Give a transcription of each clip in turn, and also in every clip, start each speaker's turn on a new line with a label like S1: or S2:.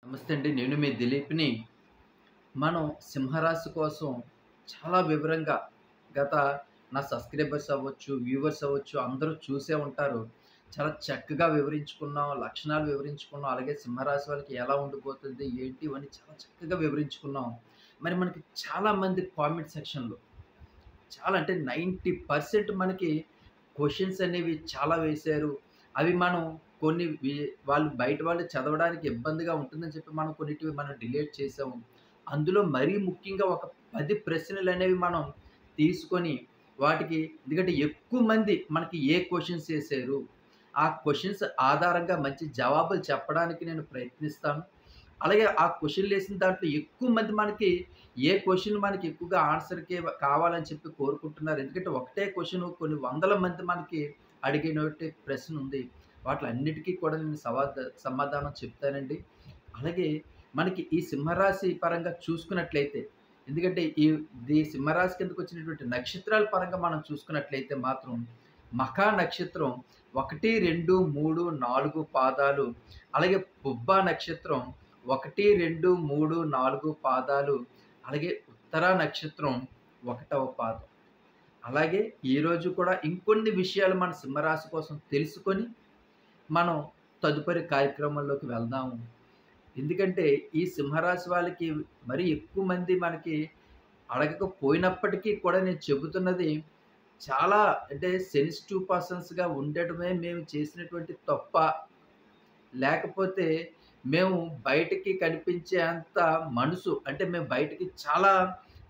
S1: నమస్తే అండి. నేను మీ దిలీప్‌ని. మనం సింహరాశి కోసం చాలా వివరంగా గత నా సబ్‌స్క్రైబర్స్ అవ్వచ్చు, వ్యూవర్స్ అవ్వచ్చు అందరూ చూసే ఉంటారు. చాలా చక్కగా వివరించుకున్నాం. లక్షణాలు వివరించుకున్నాం. అలాగే సింహరాశి వాళ్ళకి ఎలా ఉండిపోతుంది, ఏంటి ఇవన్నీ చాలా చక్కగా వివరించుకున్నాం. మరి మనకి చాలామంది కామెంట్ సెక్షన్‌లో చాలా అంటే 90% మనకి క్వెషన్స్ అనేవి చాలా వేశారు. అవి మనం కొన్ని వాళ్ళు బయట వాళ్ళు చదవడానికి ఇబ్బందిగా ఉంటుందని చెప్పి మనం కొన్నిటివి మనం డిలీట్ చేసాము. అందులో మరీ ముఖ్యంగా ఒక 10 ప్రశ్నలనేవి మనం తీసుకొని వాటికి ఎందుకంటే ఎక్కువ మంది మనకి ఏ క్వెషన్స్ ఏసారు. ఆ క్వెషన్స్ ఆధారంగా మంచి జవాబులు చెప్పడానికి నేను ప్రయత్నిస్తాను. అలాగే ఆ క్వెషన్‌లేసిన దాంట్లో ఎక్కువ మంది మనకి ఏ క్వెషన్ మనకి ఎక్కువగా ఆన్సర్‌కే కావాలని చెప్పి కోరుకుంటున్నారు. ఎందుకంటే ఒకటే క్వెషన్ కొన్ని వందల మంది మనకి అడిగినటువంటి ప్రశ్న ఉంది. వాటిలన్నిటికీ కూడా నేను సమాధానం చెప్తానండి. అలాగే మనకి ఈ సింహరాశి పరంగా చూసుకున్నట్లయితే ఎందుకంటే ఇది సింహరాశి కిందకొచ్చినటువంటి నక్షత్రాల పరంగా మనం చూసుకున్నట్లయితే మాత్రం మఖా నక్షత్రం 1, 2, 3, 4 పాదాలు, అలాగే పుబ్బ నక్షత్రం 1, 2, 3, 4 పాదాలు, అలాగే ఉత్తర నక్షత్రం 1వ పాదం. అలాగే ఈరోజు కూడా ఇంకొన్ని విషయాలు మన సింహరాశి కోసం తెలుసుకొని, మనం తదుపరి కార్యక్రమంలోకి వెళ్దాము. ఎందుకంటే ఈ సింహరాశి వాళ్ళకి మరి ఎక్కువ మంది మనకి అడగకపోయినప్పటికీ కూడా నేను చెబుతున్నది చాలా అంటే సెన్సిటివ్ పర్సన్స్‌గా ఉండడమే మేము చేసినటువంటి తప్పా? లేకపోతే మేము బయటికి కనిపించే అంత మనసు అంటే మేము బయటికి చాలా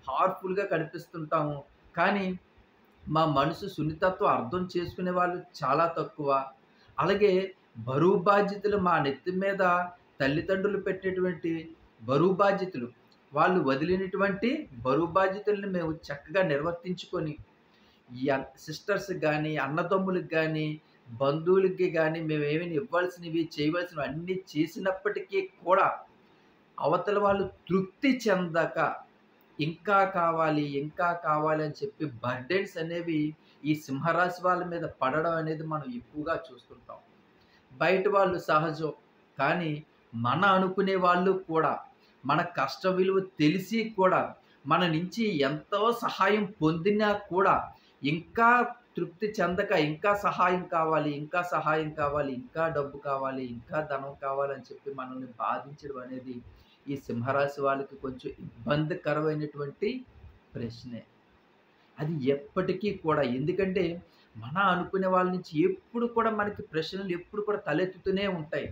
S1: హార్ట్‌ఫుల్‌గా కనిపిస్తుంటాము. కానీ మా మనసు సున్నితత్వం అర్థం చేసుకునే వాళ్ళు చాలా తక్కువ. అలాగే బరువు బాధ్యతలు మా నెత్తి మీద తల్లిదండ్రులు పెట్టినటువంటి బరువు బాధ్యతలు, వాళ్ళు వదిలినటువంటి బరువు బాధ్యతలను మేము చక్కగా నిర్వర్తించుకొని, సిస్టర్స్‌కి గానీ, అన్నదమ్ములకి గానీ, బంధువులకి గానీ మేమేమైనా ఇవ్వాల్సినవి, చేయవలసినవి అన్నీ చేసినప్పటికీ కూడా అవతల వాళ్ళు తృప్తి చెందక ఇంకా కావాలి, ఇంకా కావాలి అని చెప్పి బర్డెన్స్ అనేవి ఈ సింహరాశి వాళ్ళ మీద పడడం అనేది మనం ఎక్కువగా చూస్తుంటాం. బయట వాళ్ళు సహజం. కానీ మన అనుకునే వాళ్ళు కూడా మన కష్ట విలువ తెలిసి కూడా మన నుంచి ఎంతో సహాయం పొందినా కూడా ఇంకా తృప్తి చెందక ఇంకా సహాయం కావాలి, ఇంకా సహాయం కావాలి, ఇంకా డబ్బు కావాలి, ఇంకా ధనం కావాలని చెప్పి మనల్ని బాధించడం అనేది ఈ సింహరాశి వాళ్ళకి కొంచెం ఇబ్బందికరమైనటువంటి ప్రశ్నే. అది ఎప్పటికీ కూడా ఎందుకంటే మన అనుకునే వాళ్ళ నుంచి ఎప్పుడు కూడా మనకి ప్రశ్నలు ఎప్పుడు కూడా తలెత్తుతూనే ఉంటాయి.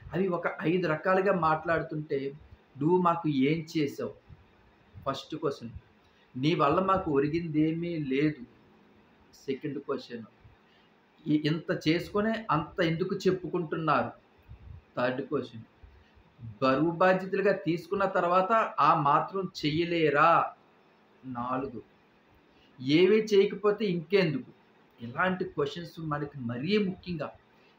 S1: అవి ఒక 5 రకాలుగా మాట్లాడుతుంటే, "నువ్వు మాకు ఏం చేసావు?" First question. "నీ వల్ల మాకు ఒరిగిందేమీ లేదు." Second question. ఇంత చేసుకొనే అంత ఎందుకు చెప్పుకుంటున్నారు?" Third question. "బరువు బాధ్యతలుగా తీసుకున్న తర్వాత ఆ మాత్రం చెయ్యలేరా?" 4. "ఏవి చేయకపోతే ఇంకెందుకు?" ఇలాంటి క్వెషన్స్ మనకి మరీ ముఖ్యంగా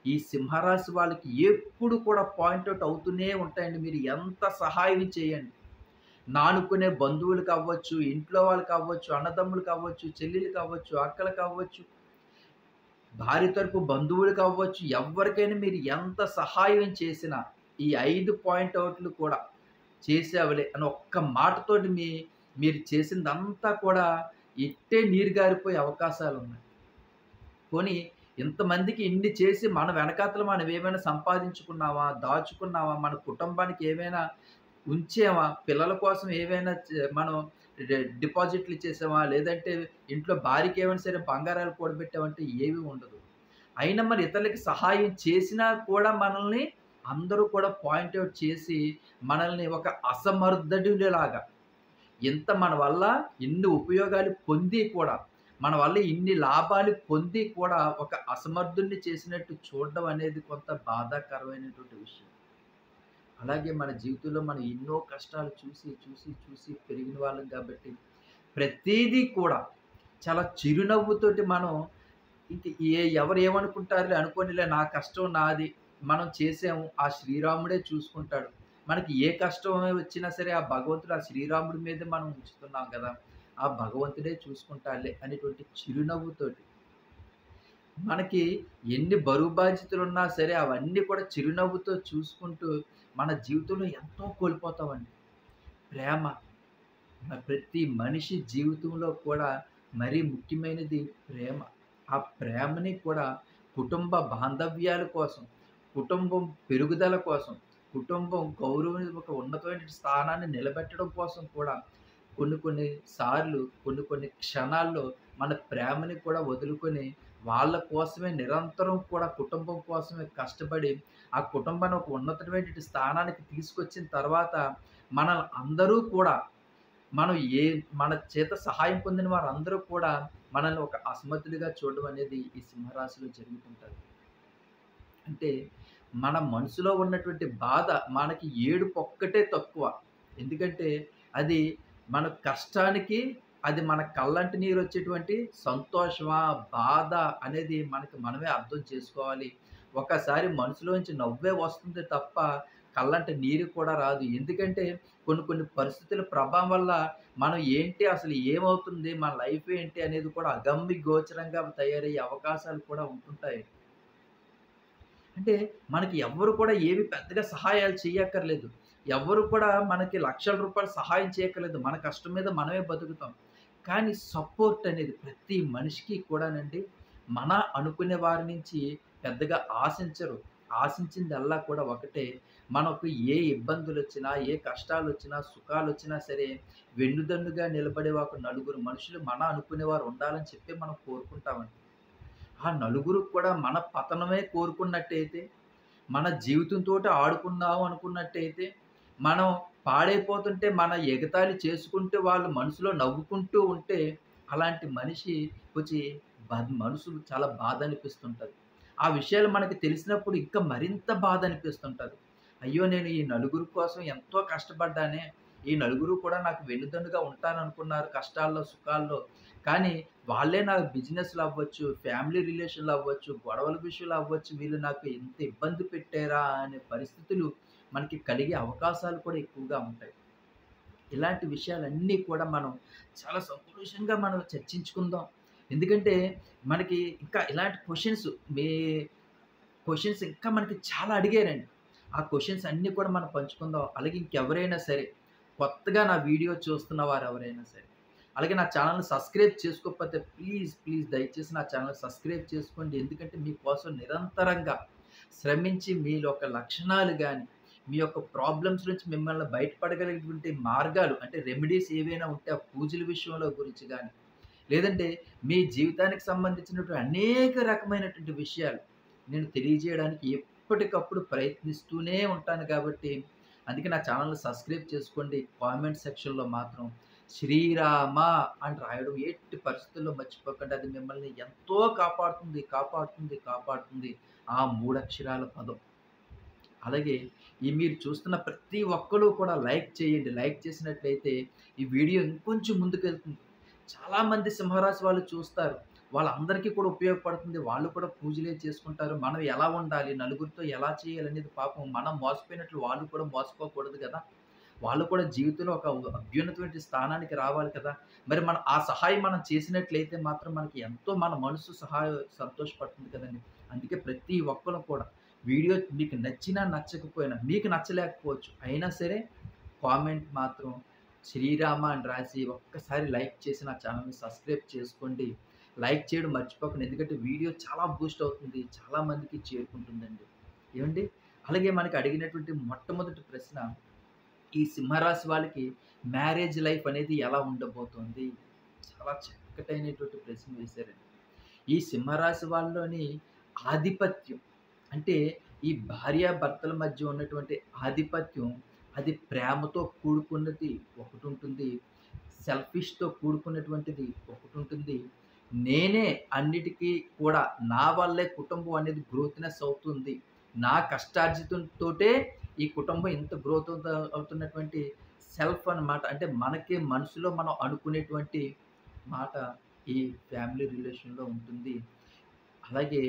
S1: ఈ సింహరాశి వాళ్ళకి ఎప్పుడు కూడా పాయింట్ ఔట్ అవుతూనే ఉంటాయండి. మీరు ఎంత సహాయం చేయండి. అనుకునే బంధువులు కావచ్చు, ఇంట్లో వాళ్ళు కావచ్చు, అన్నదమ్ములు కావచ్చు, చెల్లెలు కావచ్చు, అక్కలు కావచ్చు, భార్య తరపు బంధువులు కావచ్చు, ఎవ్వరికైనా మీరు ఎంత సహాయం చేసినా ఈ 5 పాయింట్ ఔట్లు కూడా చేసావులే అని ఒక్క మాటతోటి మీరు చేసిందంతా కూడా ఇట్టే నీరు గారిపోయే అవకాశాలున్నాయి. పోనీ ఇంతమందికి ఇన్ని చేసి మన వెనకాతల మనం ఏమైనా సంపాదించుకున్నామా? దాచుకున్నామా? మన కుటుంబానికి ఏమైనా ఉంచామా? పిల్లల కోసం ఏవైనా మనం డిపాజిట్లు ఇచ్చేసామా? లేదంటే ఇంట్లో భార్యకి ఏమైనా సరే బంగారాలు కూడబెట్టామంటే ఏవి ఉండదు. అయినా మరి ఇతరులకి సహాయం చేసినా కూడా మనల్ని అందరూ కూడా పాయింట్ ఔట్ చేసి మనల్ని ఒక అసమర్థుడిలాగా మన వల్ల ఇన్ని ఉపయోగాలు పొంది కూడా, మన వల్ల ఇన్ని లాభాలు పొంది కూడా ఒక అసమర్థుడిని చేసినట్టు చూడడం అనేది కొంత బాధాకరమైనటువంటి విషయం. అలాగే మన జీవితంలో మనం ఎన్నో కష్టాలు చూసి, చూసి, చూసి పెరిగిన వాళ్ళం కాబట్టి, ప్రతీదీ కూడా చాలా చిరునవ్వుతోటి మనం ఇంక ఎవరు ఏమనుకుంటారులే అనుకోనిలే నా కష్టం నాది. మనం చేసాము. ఆ శ్రీరాముడే చూసుకుంటాడు. మనకి ఏ కష్టం వచ్చినా సరే ఆ భగవంతుడు ఆ శ్రీరాముడి మీదే మనం ఉంచుతున్నాం గదా! ఆ భగవంతుడే చూసుకుంటాడులే అనేటువంటి చిరునవ్వుతోటి మనకి ఎన్ని బరువు బాధ్యతలున్నా సరే అవన్నీ కూడా చిరునవ్వుతో చూసుకుంటూ మన జీవితంలో ఎంతో కోల్పోతామండి. ప్రేమ ప్రతి మనిషి జీవితంలో కూడా మరీ ముఖ్యమైనది ప్రేమ. ఆ ప్రేమని కూడా కుటుంబ బాంధవ్యాల కోసం, కుటుంబం పెరుగుదల కోసం, కుటుంబం గౌరవం ఒక ఉన్నతమైన స్థానాన్ని నిలబెట్టడం కోసం కూడా కొన్ని కొన్ని సార్లు, కొన్ని కొన్ని క్షణాల్లో మన ప్రేమని కూడా వదులుకొని వాళ్ళ కోసమే నిరంతరం కూడా కుటుంబం కోసమే కష్టపడి, ఆ కుటుంబాన్ని ఒక ఉన్నతమైనటువంటి స్థానానికి తీసుకొచ్చిన తర్వాత మనల్ని అందరూ కూడా మనం ఏ మన చేత సహాయం పొందిన వారందరూ కూడా మనల్ని ఒక అసమర్థుడిగా చూడడం అనేది ఈ సింహరాశిలో జరుగుతుంటది. అంటే మన మనసులో ఉన్నటువంటి బాధ మనకి ఏడుపొక్కటే తక్కువ. ఎందుకంటే అది మన కష్టానికి అది మన కళ్ళంటి నీరొచ్చేటువంటి సంతోషమా, బాధ అనేది మనకి మనమే అర్థం చేసుకోవాలి. ఒక్కసారి మనసులోంచి నవ్వే వస్తుంది తప్ప కళ్ళంట నీరు కూడా రాదు. ఎందుకంటే కొన్ని కొన్ని పరిస్థితుల ప్రభావం వల్ల మనం ఏంటి అసలు ఏమవుతుంది? మన లైఫ్ ఏంటి? అనేది కూడా అగమ్య గోచరంగా తయారయ్యే అవకాశాలు కూడా ఉంటుంటాయి. అంటే మనకి ఎవ్వరు కూడా ఏమి పెద్దగా సహాయాలు చెయ్యక్కర్లేదు. ఎవ్వరు కూడా మనకి లక్షల రూపాయలు సహాయం చేయక్కర్లేదు. మన కష్టం మీద మనమే బతుకుతాం. కానీ సపోర్ట్ అనేది ప్రతి మనిషికి కూడానండి మన అనుకునే వారి నుంచి పెద్దగా ఆశించరు. ఆశించిందల్లా కూడా ఒకటే. మనకు ఏ ఇబ్బందులొచ్చినా, ఏ కష్టాలొచ్చినా, సుఖాలొచ్చినా సరే వెన్నుదన్నుగా నిలబడే ఒక నలుగురు మనుషులు మన అనుకునేవారు ఉండాలని చెప్పి మనం కోరుకుంటామండి. ఆ నలుగురు కూడా మన పతనమే కోరుకున్నట్టయితే, మన జీవితంతోటి ఆడుకుందాం అనుకున్నట్టయితే, మనం పాడైపోతుంటే మన ఎగతాళి చేసుకుంటూ వాళ్ళు మనసులో నవ్వుకుంటూ ఉంటే, అలాంటి మనిషి కొంచెం మనసు చాలా బాధ అనిపిస్తుంటది. ఆ విషయాలు మనకి తెలిసినప్పుడు ఇంకా మరింత బాధ అనిపిస్తుంటది. అయ్యో! నేను ఈ నలుగురు కోసం ఎంతో కష్టపడ్డానే. ఈ నలుగురు కూడా నాకు వెన్నుదన్నుగా ఉంటారనుకున్నారు కష్టాల్లో, సుఖాల్లో. కానీ వాళ్ళే నాకు బిజినెస్‌లు అవ్వచ్చు, ఫ్యామిలీ రిలేషన్‌లు అవ్వచ్చు, గొడవల విషయాలు అవ్వచ్చు, వీళ్ళు నాకు ఇంత ఇబ్బంది పెట్టారా అనే పరిస్థితులు మనకి కలిగే అవకాశాలు కూడా ఎక్కువగా ఉంటాయి. ఇలాంటి విషయాలన్నీ కూడా మనం చాలా సంతోషంగా మనం చర్చించుకుందాం. ఎందుకంటే మనకి ఇంకా ఇలాంటి మీ క్వెషన్స్ ఇంకా మనకి చాలా అడిగారండి. ఆ క్వెషన్స్ అన్నీ కూడా మనం పంచుకుందాం. అలాగే ఇంకెవరైనా సరే కొత్తగా నా వీడియో చూస్తున్న వారెవరైనా సరే, అలాగే నా ఛానెల్‌ని సబ్స్క్రైబ్ చేసుకోకపోతే ప్లీజ్, ప్లీజ్ దయచేసి నా ఛానెల్‌ని సబ్స్క్రైబ్ చేసుకోండి. ఎందుకంటే మీకోసం నిరంతరంగా శ్రమించి మీ యొక్క లక్షణాలు గాని, మీ యొక్క ప్రాబ్లమ్స్ నుంచి మిమ్మల్ని బయటపడగలిగేటువంటి మార్గాలు అంటే రెమెడీస్ ఏవైనా ఉంటే ఆ పూజల విషయంలో గురించి గాని, లేదంటే మీ జీవితానికి సంబంధించినటువంటి అనేక రకమైనటువంటి విషయాలు నేను తెలియజేయడానికి ఎప్పటికప్పుడు ప్రయత్నిస్తూనే ఉంటాను కాబట్టి, అందుకే నా ఛానెల్‌ని సబ్స్క్రైబ్ చేసుకోండి. కామెంట్ సెక్షన్‌లో మాత్రం శ్రీరామ అని రాయడం ఎట్టి పరిస్థితుల్లో మర్చిపోకండి. అది మిమ్మల్ని ఎంతో కాపాడుతుంది, కాపాడుతుంది, కాపాడుతుంది. ఆ 3 అక్షరాల పదం. అలాగే ఈ మీరు చూస్తున్న ప్రతి ఒక్కళ్ళు కూడా లైక్ చేయండి. లైక్ చేసినట్లయితే ఈ వీడియో ఇంకొంచెం ముందుకెళ్తుంది. చాలామంది సింహరాశి వాళ్ళు చూస్తారు. వాళ్ళందరికీ కూడా ఉపయోగపడుతుంది. వాళ్ళు కూడా పూజలే చేసుకుంటారు. మనం ఎలా ఉండాలి? నలుగురితో ఎలా చేయాలనేది పాపం మనం మోసపోయినట్లు వాళ్ళు కూడా మోసపోకూడదు గదా! వాళ్ళు కూడా జీవితంలో ఒక అభ్యున్నతమైన స్థానానికి రావాలి కదా! మరి ఆ సహాయం మనం చేసినట్లయితే మాత్రం మనకి ఎంతో మన మనసు సంతోషపడుతుంది కదండీ! అందుకే ప్రతి ఒక్కళ్ళు కూడా వీడియో మీకు నచ్చినా, నచ్చకపోయినా మీకు నచ్చలేకపోవచ్చు. అయినా సరే కామెంట్ మాత్రం శ్రీరామ అని రాసి ఒక్కసారి లైక్ చేసి నా ఛానెల్‌ని సబ్స్క్రైబ్ చేసుకోండి. లైక్ చేయడం మర్చిపోకండి. ఎందుకంటే వీడియో చాలా బూస్ట్ అవుతుంది. చాలా మందికి చేరుకుంటుందండి. ఏవండీ? అలాగే మనకి అడిగినటువంటి మొట్టమొదటి ప్రశ్న ఈ సింహరాశి వాళ్ళకి మ్యారేజ్ లైఫ్ అనేది ఎలా ఉండబోతోంది? చాలా చక్కటైనటువంటి ప్రశ్న వేశారండి. ఈ సింహరాశి వాళ్ళలోని ఆధిపత్యం అంటే ఈ భార్యాభర్తల మధ్య ఉన్నటువంటి ఆధిపత్యం అది ప్రేమతో కూడుకున్నది ఒకటుంటుంది. సెల్ఫిష్‌తో కూడుకున్నటువంటిది ఒకటుంటుంది. నేనే అన్నిటికి కూడా నా వల్లే కుటుంబం అనేది గ్రోత్‌నెస్ అవుతుంది. నా కష్టార్జితంతోటే ఈ కుటుంబం ఇంత గ్రోత్ అవుతున్నటువంటి సెల్ఫ్ అన్నమాట. అంటే మనకి మనసులో మనం అనుకునేటువంటి మాట ఈ ఫ్యామిలీ రిలేషన్‌లో ఉంటుంది. అలాగే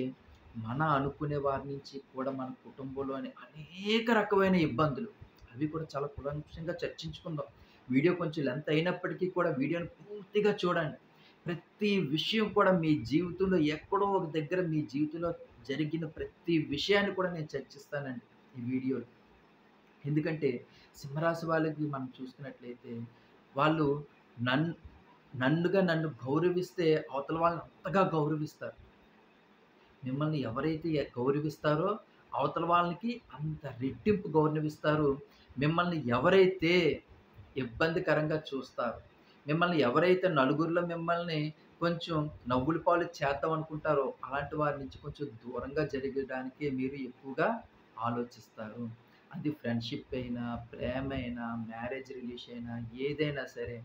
S1: మన అనుకునే వారి నుంచి కూడా మన కుటుంబంలోని అనేక రకమైన ఇబ్బందులు అవి కూడా చాలా కూలంకషంగా చర్చించుకుందాం. వీడియో కొంచెం లెంత్ అయినప్పటికీ కూడా వీడియోని పూర్తిగా చూడండి. ప్రతి విషయం కూడా మీ జీవితంలో ఎక్కడో ఒక దగ్గర మీ జీవితంలో జరిగిన ప్రతి విషయాన్ని కూడా నేను చర్చిస్తానండి ఈ వీడియోలో. ఎందుకంటే సింహరాశి వాళ్ళకి మనం చూసుకున్నట్లయితే వాళ్ళు నన్ నన్ను గౌరవిస్తే అవతల వాళ్ళని అంతగా గౌరవిస్తారు. మిమ్మల్ని ఎవరైతే గౌరవిస్తారో అవతల వాళ్ళకి అంత రెట్టింపు గౌరవిస్తారు. మిమ్మల్ని ఎవరైతే ఇబ్బందికరంగా చూస్తారో, మిమ్మల్ని ఎవరైతే నలుగురిలో మిమ్మల్ని కొంచెం నవ్వుల పాలు చేద్దాం అనుకుంటారో, అలాంటి వారి నుంచి కొంచెం దూరంగా జరగడానికే మీరు ఎక్కువగా ఆలోచిస్తారు. అది ఫ్రెండ్‌షిప్ అయినా, ప్రేమైనా, మ్యారేజ్ రిలేషన్ అయినా ఏదైనా సరే.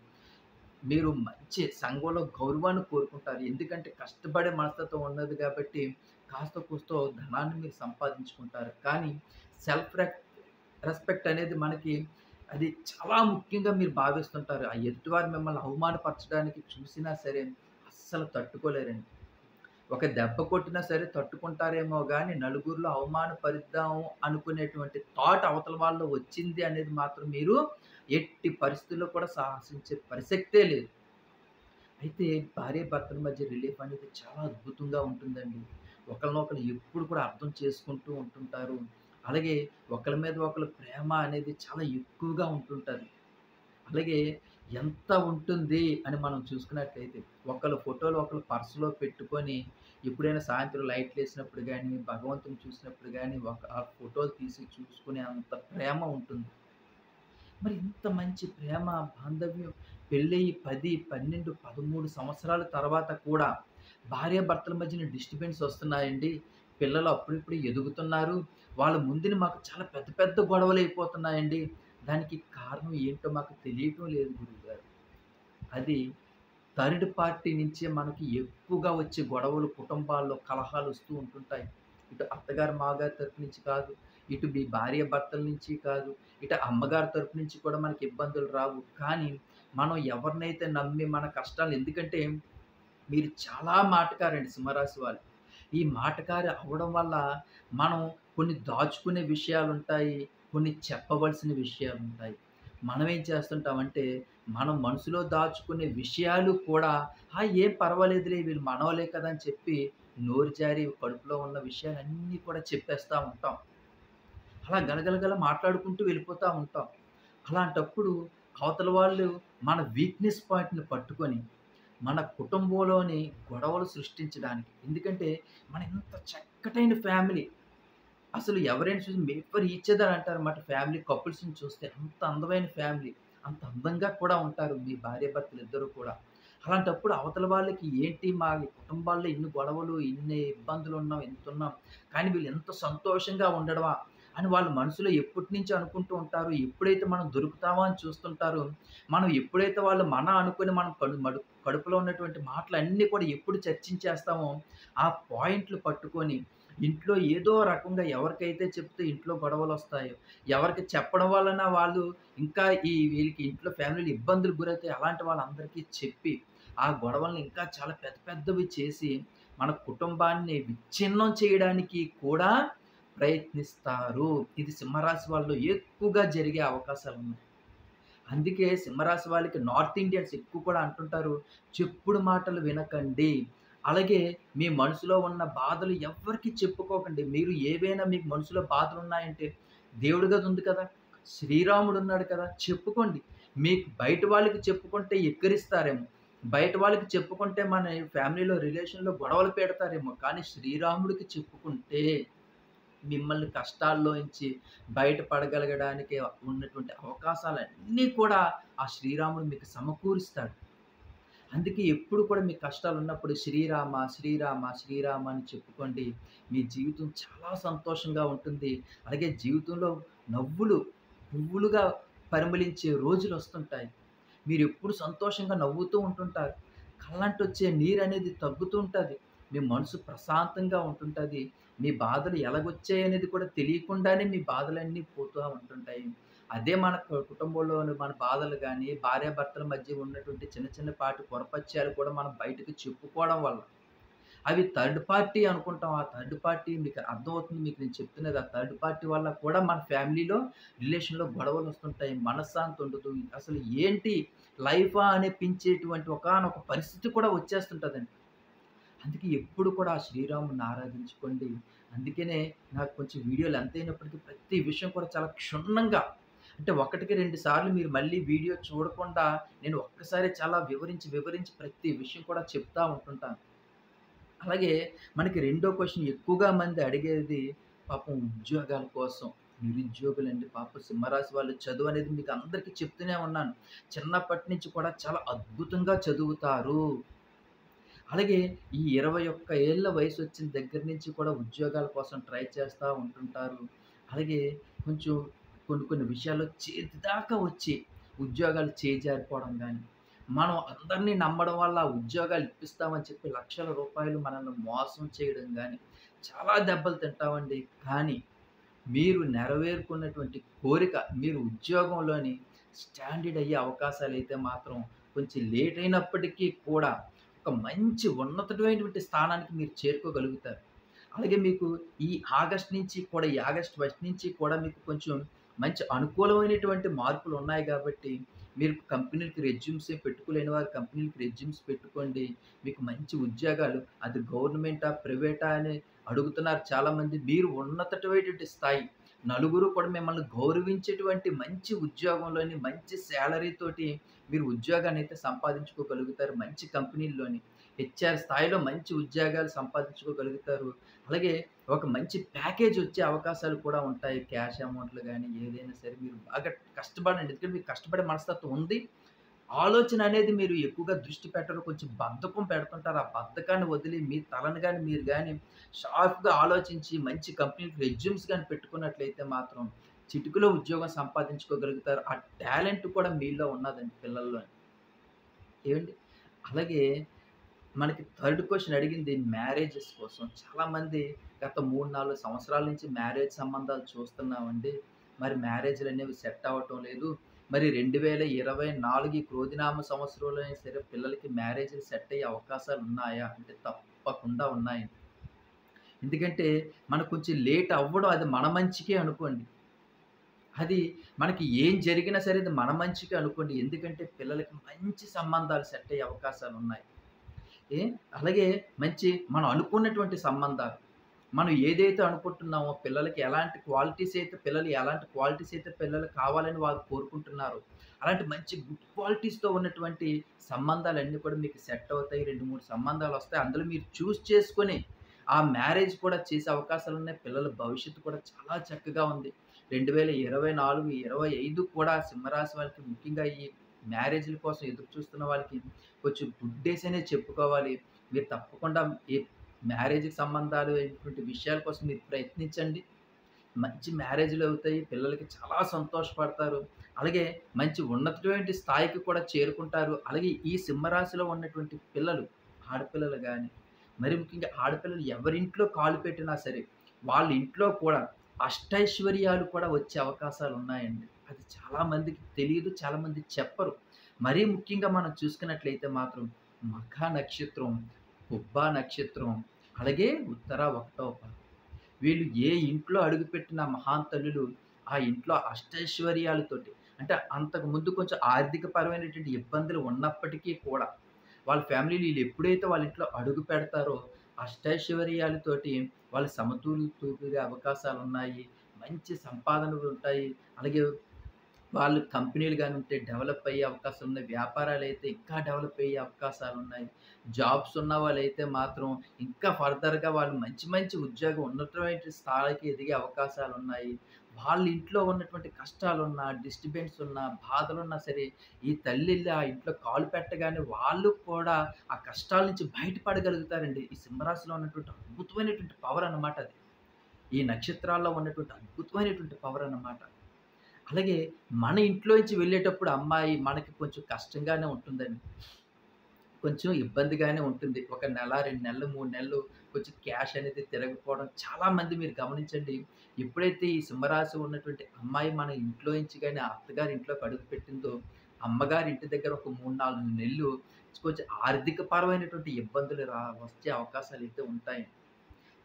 S1: మీరు మంచి సంఘంలో గౌరవాన్ని కోరుకుంటారు. ఎందుకంటే కష్టపడే మనస్తత్వం ఉన్నది కాబట్టి కాస్తో కూస్తో ధనాన్ని మీరు సంపాదించుకుంటారు. కానీ సెల్ఫ్ రెస్పెక్ట్ అనేది మనకి అది చాలా ముఖ్యంగా మీరు భావిస్తుంటారు. ఆ ఎదుటివారు మిమ్మల్ని అవమానపరచడానికి చూసినా సరే అస్సలు తట్టుకోలేరండి. ఒక దెబ్బ కొట్టినా సరే తట్టుకుంటారేమో గానీ, నలుగురిలో అవమానపరుద్దాం అనుకునేటువంటి థాట్ అవతల వాళ్ళలో వచ్చింది అనేది మాత్రం మీరు ఎట్టి పరిస్థితుల్లో కూడా సాహసించే ప్రసక్తే లేదు. అయితే భార్యాభర్తల మధ్య రిలీఫ్ అనేది చాలా అద్భుతంగా ఉంటుందండి. ఒకళ్ళనొకళ్ళు ఎప్పుడు కూడా అర్థం చేసుకుంటూ ఉంటుంటారు. అలాగే ఒకళ్ళ మీద ఒకళ్ళు ప్రేమ అనేది చాలా ఎక్కువగా ఉంటుంటది. అలాగే ఎంత ఉంటుంది అని మనం చూసుకున్నట్లయితే, ఒకళ్ళ ఫోటోలు ఒకళ్ళు పర్స్‌లో పెట్టుకొని, ఎప్పుడైనా సాయంత్రం లైట్‌లేసినప్పుడు గానీ, భగవంతుని చూసినప్పుడు గానీ, ఆ ఫోటోలు తీసి చూసుకునే అంత ప్రేమ ఉంటుంది. మరి ఇంత మంచి ప్రేమ, బాంధవ్యం పెళ్ళయి 10, 12, 13 సంవత్సరాల తర్వాత కూడా భార్యాభర్తల మధ్యన డిస్టర్బెన్స్ వస్తున్నాయండి. పిల్లలు అప్పుడిప్పుడు ఎదుగుతున్నారు. వాళ్ళ ముందున మాకు చాలా పెద్ద పెద్ద గొడవలయిపోతున్నాయండి. దానికి కారణం ఏంటో మాకు తెలియటం లేదు గురువుగారు. అది థర్డ్ పార్టీ నుంచే మనకి ఎక్కువగా వచ్చే గొడవలు, కుటుంబాల్లో కలహాలొస్తూ ఉంటుంటాయి. ఇటు అత్తగారు, మావగారి తరపు నుంచి కాదు. ఇటు మీ భార్యాభర్తల నుంచి కాదు. ఇటు అమ్మగారి తరపు నుంచి కూడా మనకి ఇబ్బందులు రావు. కానీ మనం ఎవరినైతే నమ్మి మన కష్టాలు ఎందుకంటే మీరు చాలా మాటకారండి సింహరాశి వాళ్ళు. ఈ మాటకారి అవ్వడం వల్ల మనం కొన్ని దాచుకునే విషయాలుంటాయి. కొన్ని చెప్పవలసిన విషయాలుంటాయి. మనం ఏం చేస్తుంటామంటే, మనం మనసులో దాచుకునే విషయాలు కూడా ఏం పర్వాలేదులే వీళ్ళు మనోళ్ళే కదా! అని చెప్పి నోరు జారి కడుపులో ఉన్న విషయాలన్నీ కూడా చెప్పేస్తా ఉంటాం. అలా గలగలగల మాట్లాడుకుంటూ వెళ్ళిపోతా ఉంటాం. అలాంటప్పుడు అవతల వాళ్ళు మన వీక్‌నెస్ పాయింట్‌ని పట్టుకొని మన కుటుంబంలోని గొడవలు సృష్టించడానికి. ఎందుకంటే, మన ఇంత చక్కటైన ఫ్యామిలీ. అసలు ఎవరైనా చూసి మేడ్ ఫర్ ఈచ్ అదర్ అంటారన్నమాట. ఫ్యామిలీ కపుల్స్‌ని చూస్తే అంత అందమైన ఫ్యామిలీ. అంత అందంగా కూడా ఉంటారు మీ భార్యాభర్తలిద్దరూ కూడా. అలాంటప్పుడు అవతల వాళ్ళకి ఏంటి మా కుటుంబాల్లో ఇన్ని గొడవలు, ఇన్ని ఇబ్బందులున్నాం, ఇంతున్నాం. కానీ వీళ్ళు ఎంత సంతోషంగా ఉండడమా అని వాళ్ళ మనసులో ఎప్పటినుంచో అనుకుంటూ ఉంటారు. ఎప్పుడైతే మనం దొరుకుతామా అని చూస్తుంటారు. మనం ఎప్పుడైతే వాళ్ళు మన అనుకుని మనం కడుపులో ఉన్నటువంటి మాటలన్నీ కూడా ఎప్పుడు చర్చించేస్తామో, ఆ పాయింట్లు పట్టుకొని ఇంట్లో ఏదో రకంగా ఎవరికైతే చెప్తే ఇంట్లో గొడవలొస్తాయో, ఎవరికి చెప్పడం వలన వాళ్ళు ఇంకా వీళ్ళకి ఇంట్లో ఫ్యామిలీలో ఇబ్బందులకు గురైతాయి. అలాంటి వాళ్ళందరికీ చెప్పి, ఆ గొడవల్ని ఇంకా చాలా పెద్ద పెద్దవి చేసి, మన కుటుంబాన్ని విచ్ఛిన్నం చేయడానికి కూడా ప్రయత్నిస్తారు. ఇది సింహరాశి వాళ్ళలో ఎక్కువగా జరిగే అవకాశాలున్నాయి. అందుకే సింహరాశి వాళ్ళకి నార్త్ ఇండియన్స్ ఎక్కువ కూడా అంటుంటారు, చెప్పుడు మాటలు వినకండి. అలాగే మీ మనసులో ఉన్న బాధలు ఎవ్వరికీ చెప్పుకోకండి. మీరు ఏవైనా మీకు మనసులో బాధలున్నాయంటే దేవుడి గది ఉంది కదా! శ్రీరాముడున్నాడు కదా! చెప్పుకోండి. మీకు బయట వాళ్ళకి చెప్పుకుంటే ఎక్కిరిస్తారేమో. బయట వాళ్ళకి చెప్పుకుంటే మన ఫ్యామిలీలో రిలేషన్‌లో గొడవలు పెడతారేమో. కానీ శ్రీరాముడికి చెప్పుకుంటే మిమ్మల్ని కష్టాల్లోంచి బయటపడగలగడానికి ఉన్నటువంటి అవకాశాలన్నీ కూడా ఆ శ్రీరాముడు మీకు సమకూరుస్తాడు. అందుకే ఎప్పుడు కూడా మీ కష్టాలున్నప్పుడు శ్రీరామ, శ్రీరామ, శ్రీరామ అని చెప్పుకోండి. మీ జీవితం చాలా సంతోషంగా ఉంటుంది. అలాగే జీవితంలో నవ్వులు పువ్వులుగా పరిమళించే రోజులొస్తుంటాయి. మీరెప్పుడు సంతోషంగా నవ్వుతూ ఉంటుంటారు. కళ్ళంటొచ్చే నీరనేది తగ్గుతూ ఉంటది. మీ మనసు ప్రశాంతంగా ఉంటుంటది. మీ బాధలు ఎలాగొచ్చాయనేది కూడా తెలియకుండానే మీ బాధలన్నీ పోతా ఉంటుంటాయి. అదే మన కుటుంబంలోని మన బాధలు గాని, భార్యాభర్తల మధ్య ఉన్నటువంటి చిన్న చిన్నపాటి పొరపచ్చాలు కూడా మనం బయటకి చెప్పుకోవడం వల్ల, అవి థర్డ్ పార్టీ అనుకుంటాం. ఆ థర్డ్ పార్టీ మీకు అర్థమవుతుంది. మీకు నేను చెప్తున్నది ఆ థర్డ్ పార్టీ వల్ల కూడా మన ఫ్యామిలీలో, రిలేషన్‌లో గొడవలొస్తుంటాయి. మనశ్శాంతి ఉండదు. అసలు ఏంటి లైఫా అనిపించేటువంటి ఒకానొక పరిస్థితి కూడా వచ్చేస్తుంటదండి. అందుకే ఎప్పుడు కూడా ఆ శ్రీరాముడిని ఆరాధించుకోండి. అందుకనే నాకు కొంచెం వీడియోలు ఎంతైనప్పటికీ ప్రతి విషయం కూడా చాలా క్షుణ్ణంగా అంటే ఒకటికి 2 సార్లు మీరు మళ్ళీ వీడియో చూడకుండా నేను ఒక్కసారే చాలా వివరించి ప్రతి విషయం కూడా చెప్తా ఉంటుంటాను. అలాగే మనకి రెండో క్వెషన్ ఎక్కువగా మంది అడిగేది పాపం ఉద్యోగాల కోసం. నిరుద్యోగులండి పాపం సింహరాశి వాళ్ళు చదువనేది మీకు అందరికీ చెప్తూనే ఉన్నాను. చిన్నప్పటి నుంచి కూడా చాలా అద్భుతంగా చదువుతారు. అలాగే ఈ 21 ఏళ్ల వయసొచ్చిన దగ్గర నుంచి కూడా ఉద్యోగాల కోసం ట్రై చేస్తా ఉంటుంటారు. అలాగే కొంచెం కొన్ని విషయాల్లో చేతి దాకా వచ్చి ఉద్యోగాలు చేజారిపోవడం గానీ, మనం అందరిని నమ్మడం వల్ల ఉద్యోగాలు ఇప్పిస్తామని చెప్పి లక్షల రూపాయలు మనల్ని మోసం చేయడం గానీ, చాలా దెబ్బలు తింటామండి. కానీ మీరు నెరవేరుకున్నటువంటి కోరిక మీరు ఉద్యోగంలోని స్టాండర్డ్ అయ్యే అవకాశాలైతే మాత్రం కొంచెం లేట్ అయినప్పటికీ కూడా ఒక మంచి ఉన్నతమైనటువంటి స్థానానికి మీరు చేరుకోగలుగుతారు. అలాగే మీకు ఈ ఆగస్ట్ నుంచి కూడా ఈ ఆగస్ట్ ఫస్ట్ నుంచి కూడా మీకు కొంచెం మంచి అనుకూలమైనటువంటి మార్పులున్నాయి గాబట్టి, మీరు కంపెనీలకి రెజ్యూమ్సే పెట్టుకోలేని వారు కంపెనీలకి రెజ్యూమ్స్ పెట్టుకోండి. మీకు మంచి ఉద్యోగాలు అది గవర్నమెంటా? ప్రైవేటా? అని అడుగుతున్నారు చాలామంది. మీరు ఉన్నతమైనటువంటి స్థాయి, నలుగురు కూడా మిమ్మల్ని గౌరవించేటువంటి మంచి ఉద్యోగంలోని, మంచి సాలరీతోటి మీరు ఉద్యోగాన్నయితే సంపాదించుకోగలుగుతారు. మంచి కంపెనీల్లోని. హెచ్ఆర్ స్థాయిలో మంచి ఉద్యోగాలు సంపాదించుకోగలుగుతారు. అలాగే ఒక మంచి ప్యాకేజ్ వచ్చే అవకాశాలు కూడా ఉంటాయి. క్యాష్ అమౌంట్‌లు గాని, ఏదైనా సరే మీరు బాగా కష్టపడండి. ఎందుకంటే మీకు కష్టపడే మనస్తత్వం ఉంది. ఆలోచన అనేది మీరు ఎక్కువగా దృష్టి పెట్టరు. కొంచెం బద్ధకం పెడుతుంటారు. ఆ బద్ధకాన్ని వదిలి మీ తలను గాని, మీరు గాని షార్ప్‌గా ఆలోచించి మంచి కంపెనీకి రెజ్యూమ్స్ గాని పెట్టుకున్నట్లయితే మాత్రం చిటికలో ఉద్యోగం సంపాదించుకోగలుగుతారు. ఆ టాలెంట్ కూడా మీలో ఉన్నదండి పిల్లల్లోని. ఏవండీ? అలాగే మనకి థర్డ్ క్వెషన్ అడిగింది మ్యారేజెస్ కోసం. చాలామంది గత 3, 4 సంవత్సరాల నుంచి మ్యారేజ్ సంబంధాలు చూస్తున్నామండి. మరి మ్యారేజ్‌లనేవి సెట్ అవ్వటం లేదు. మరి 2024 ఈ క్రోధినామ సంవత్సరంలో అయినా సరే పిల్లలకి మ్యారేజ్‌లు సెట్ అయ్యే అవకాశాలున్నాయా? అంటే తప్పకుండా ఉన్నాయి. ఎందుకంటే మనకు కొంచెం లేట్ అవ్వడం అది మన మంచికే అనుకోండి. అది మనకి ఏం జరిగినా సరే అది మన మంచికే అనుకోండి. ఎందుకంటే పిల్లలకి మంచి సంబంధాలు సెట్ అయ్యే అవకాశాలున్నాయి. ఏ అలాగే మంచి మనం అనుకున్నటువంటి సంబంధాలు. మనం ఏదైతే అనుకుంటున్నామో పిల్లలకి ఎలాంటి క్వాలిటీస్ అయితే పిల్లలు కావాలని వారు కోరుకుంటున్నారో, అలాంటి మంచి గుడ్ క్వాలిటీస్‌తో ఉన్నటువంటి సంబంధాలన్నీ కూడా మీకు సెట్ అవుతాయి. 2, 3 సంబంధాలొస్తాయి. అందులో మీరు చూజ్ చేసుకొని ఆ మ్యారేజ్ కూడా చేసే అవకాశాలున్నాయి. పిల్లల భవిష్యత్తు కూడా చాలా చక్కగా ఉంది. 2024, 25 కూడా సింహరాశి వాళ్ళకి ముఖ్యంగా ఈ మ్యారేజ్‌ల కోసం ఎదురు చూస్తున్న వాళ్ళకి కొంచెం గుడ్ డేస్ అనే చెప్పుకోవాలి. మీరు తప్పకుండా ఈ మ్యారేజ్‌కి సంబంధాలు అయినటువంటి విషయాల కోసం మీరు ప్రయత్నించండి. మంచి మ్యారేజ్‌లవుతాయి. పిల్లలకి చాలా సంతోషపడతారు. అలాగే మంచి ఉన్నతమైన స్థాయికి కూడా చేరుకుంటారు. అలాగే ఈ సింహరాశిలో ఉన్నటువంటి పిల్లలు, ఆడపిల్లలు గాని, మరి ముఖ్యంగా ఆడపిల్లలు ఎవరింట్లో కాలు పెట్టినా సరే, వాళ్ళ ఇంట్లో కూడా అష్టైశ్వర్యాలు కూడా వచ్చే అవకాశాలున్నాయండి. అది చాలా మందికి తెలీదు. చాలామంది చెప్పరు. మరీ ముఖ్యంగా మనం చూసుకున్నట్లయితే మాత్రం మఖా నక్షత్రం, పుబ్బా నక్షత్రం, అలాగే ఉత్తర ఒకటో పాదం. వీళ్ళు ఏ ఇంట్లో అడుగుపెట్టిన మహాంతల్లులు ఆ ఇంట్లో అష్టైశ్వర్యాలతోటి అంటే అంతకుముందు కొంచెం ఆర్థిక పరమైనటువంటి ఇబ్బందులు ఉన్నప్పటికీ కూడా వాళ్ళ ఫ్యామిలీలు వీళ్ళు ఎప్పుడైతే వాళ్ళ ఇంట్లో అడుగు పెడతారో అష్టైశ్వర్యాలతోటి వాళ్ళు సమతూగే అవకాశాలున్నాయి. మంచి సంపాదనలు ఉంటాయి. అలాగే వాళ్ళు కంపెనీలు గాని ఉంటే డెవలప్ అయ్యే అవకాశాలున్నాయి. వ్యాపారాలైతే ఇంకా డెవలప్ అయ్యే అవకాశాలున్నాయి. జాబ్స్ ఉన్న వాళ్ళైతే మాత్రం ఇంకా ఫర్దర్‌గా వాళ్ళు మంచి ఉద్యోగం ఉన్నతమైన స్థాయికి ఎదిగే అవకాశాలున్నాయి. వాళ్ళ ఇంట్లో ఉన్నటువంటి కష్టాలున్నా, డిస్టర్బెన్స్ ఉన్నా, బాధలున్నా సరే, ఈ తల్లెళ్ళి ఆ ఇంట్లో కాలు పెట్టగానే వాళ్ళు కూడా ఆ కష్టాల నుంచి బయటపడగలుగుతారండి. ఈ సింహరాశిలో ఉన్నటువంటి అద్భుతమైనటువంటి పవర్ అన్నమాట అది. ఈ నక్షత్రాల్లో ఉన్నటువంటి అద్భుతమైనటువంటి పవర్ అన్నమాట. అలాగే మన ఇంట్లోంచి వెళ్ళేటప్పుడు అమ్మాయి మనకి కొంచెం కష్టంగానే ఉంటుందండి. కొంచెం ఇబ్బందిగానే ఉంటుంది. ఒక నెల, 2 నెలలు, 3 నెలలు కొంచెం క్యాష్ అనేది తిరగకపోవడం చాలామంది మీరు గమనించండి. ఎప్పుడైతే ఈ సింహరాశి ఉన్నటువంటి అమ్మాయి మన ఇంట్లోంచి గాని అత్తగారి ఇంట్లోకి అడుగుపెట్టిందో, అమ్మగారి ఇంటి దగ్గర ఒక 3, 4 నెలలు కొంచెం ఆర్థిక పరమైనటువంటి ఇబ్బందులు వచ్చే అవకాశాలైతే ఉంటాయి.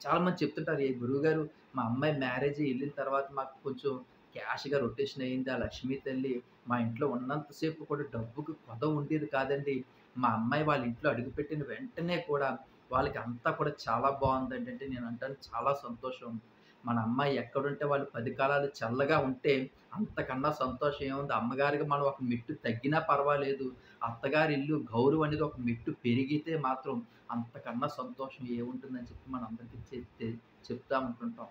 S1: చాలామంది చెప్తుంటారు, "ఏ గురువుగారు మా అమ్మాయి మ్యారేజ్ ఎళ్ళిన తర్వాత మాకు కొంచెం క్యాష్‌గా రొటేషన్ అయింది. ఆ లక్ష్మీ తల్లి మా ఇంట్లో ఉన్నంత సేపు కూడా డబ్బుకి కొద ఉండేది కాదండి. మా అమ్మాయి వాళ్ళ ఇంట్లో అడుగుపెట్టిన వెంటనే కూడా వాళ్ళకి అంతా కూడా చాలా బావుందండి. అంటే నేను అంటాను చాలా సంతోషం. మన అమ్మాయి ఎక్కడుంటే వాళ్ళు 10 కాలాలు చల్లగా ఉంటే అంతకన్నా సంతోషం ఏముంది. అమ్మగారికి మనం ఒక మెట్టు తగ్గినా పర్వాలేదు. అత్తగారి ఇల్లు గౌరవం అనేది ఒక మెట్టు పెరిగితే మాత్రం అంతకన్నా సంతోషం ఏముంటుందని చెప్పి మనందరికీ చెప్తా ఉంటుంటాం.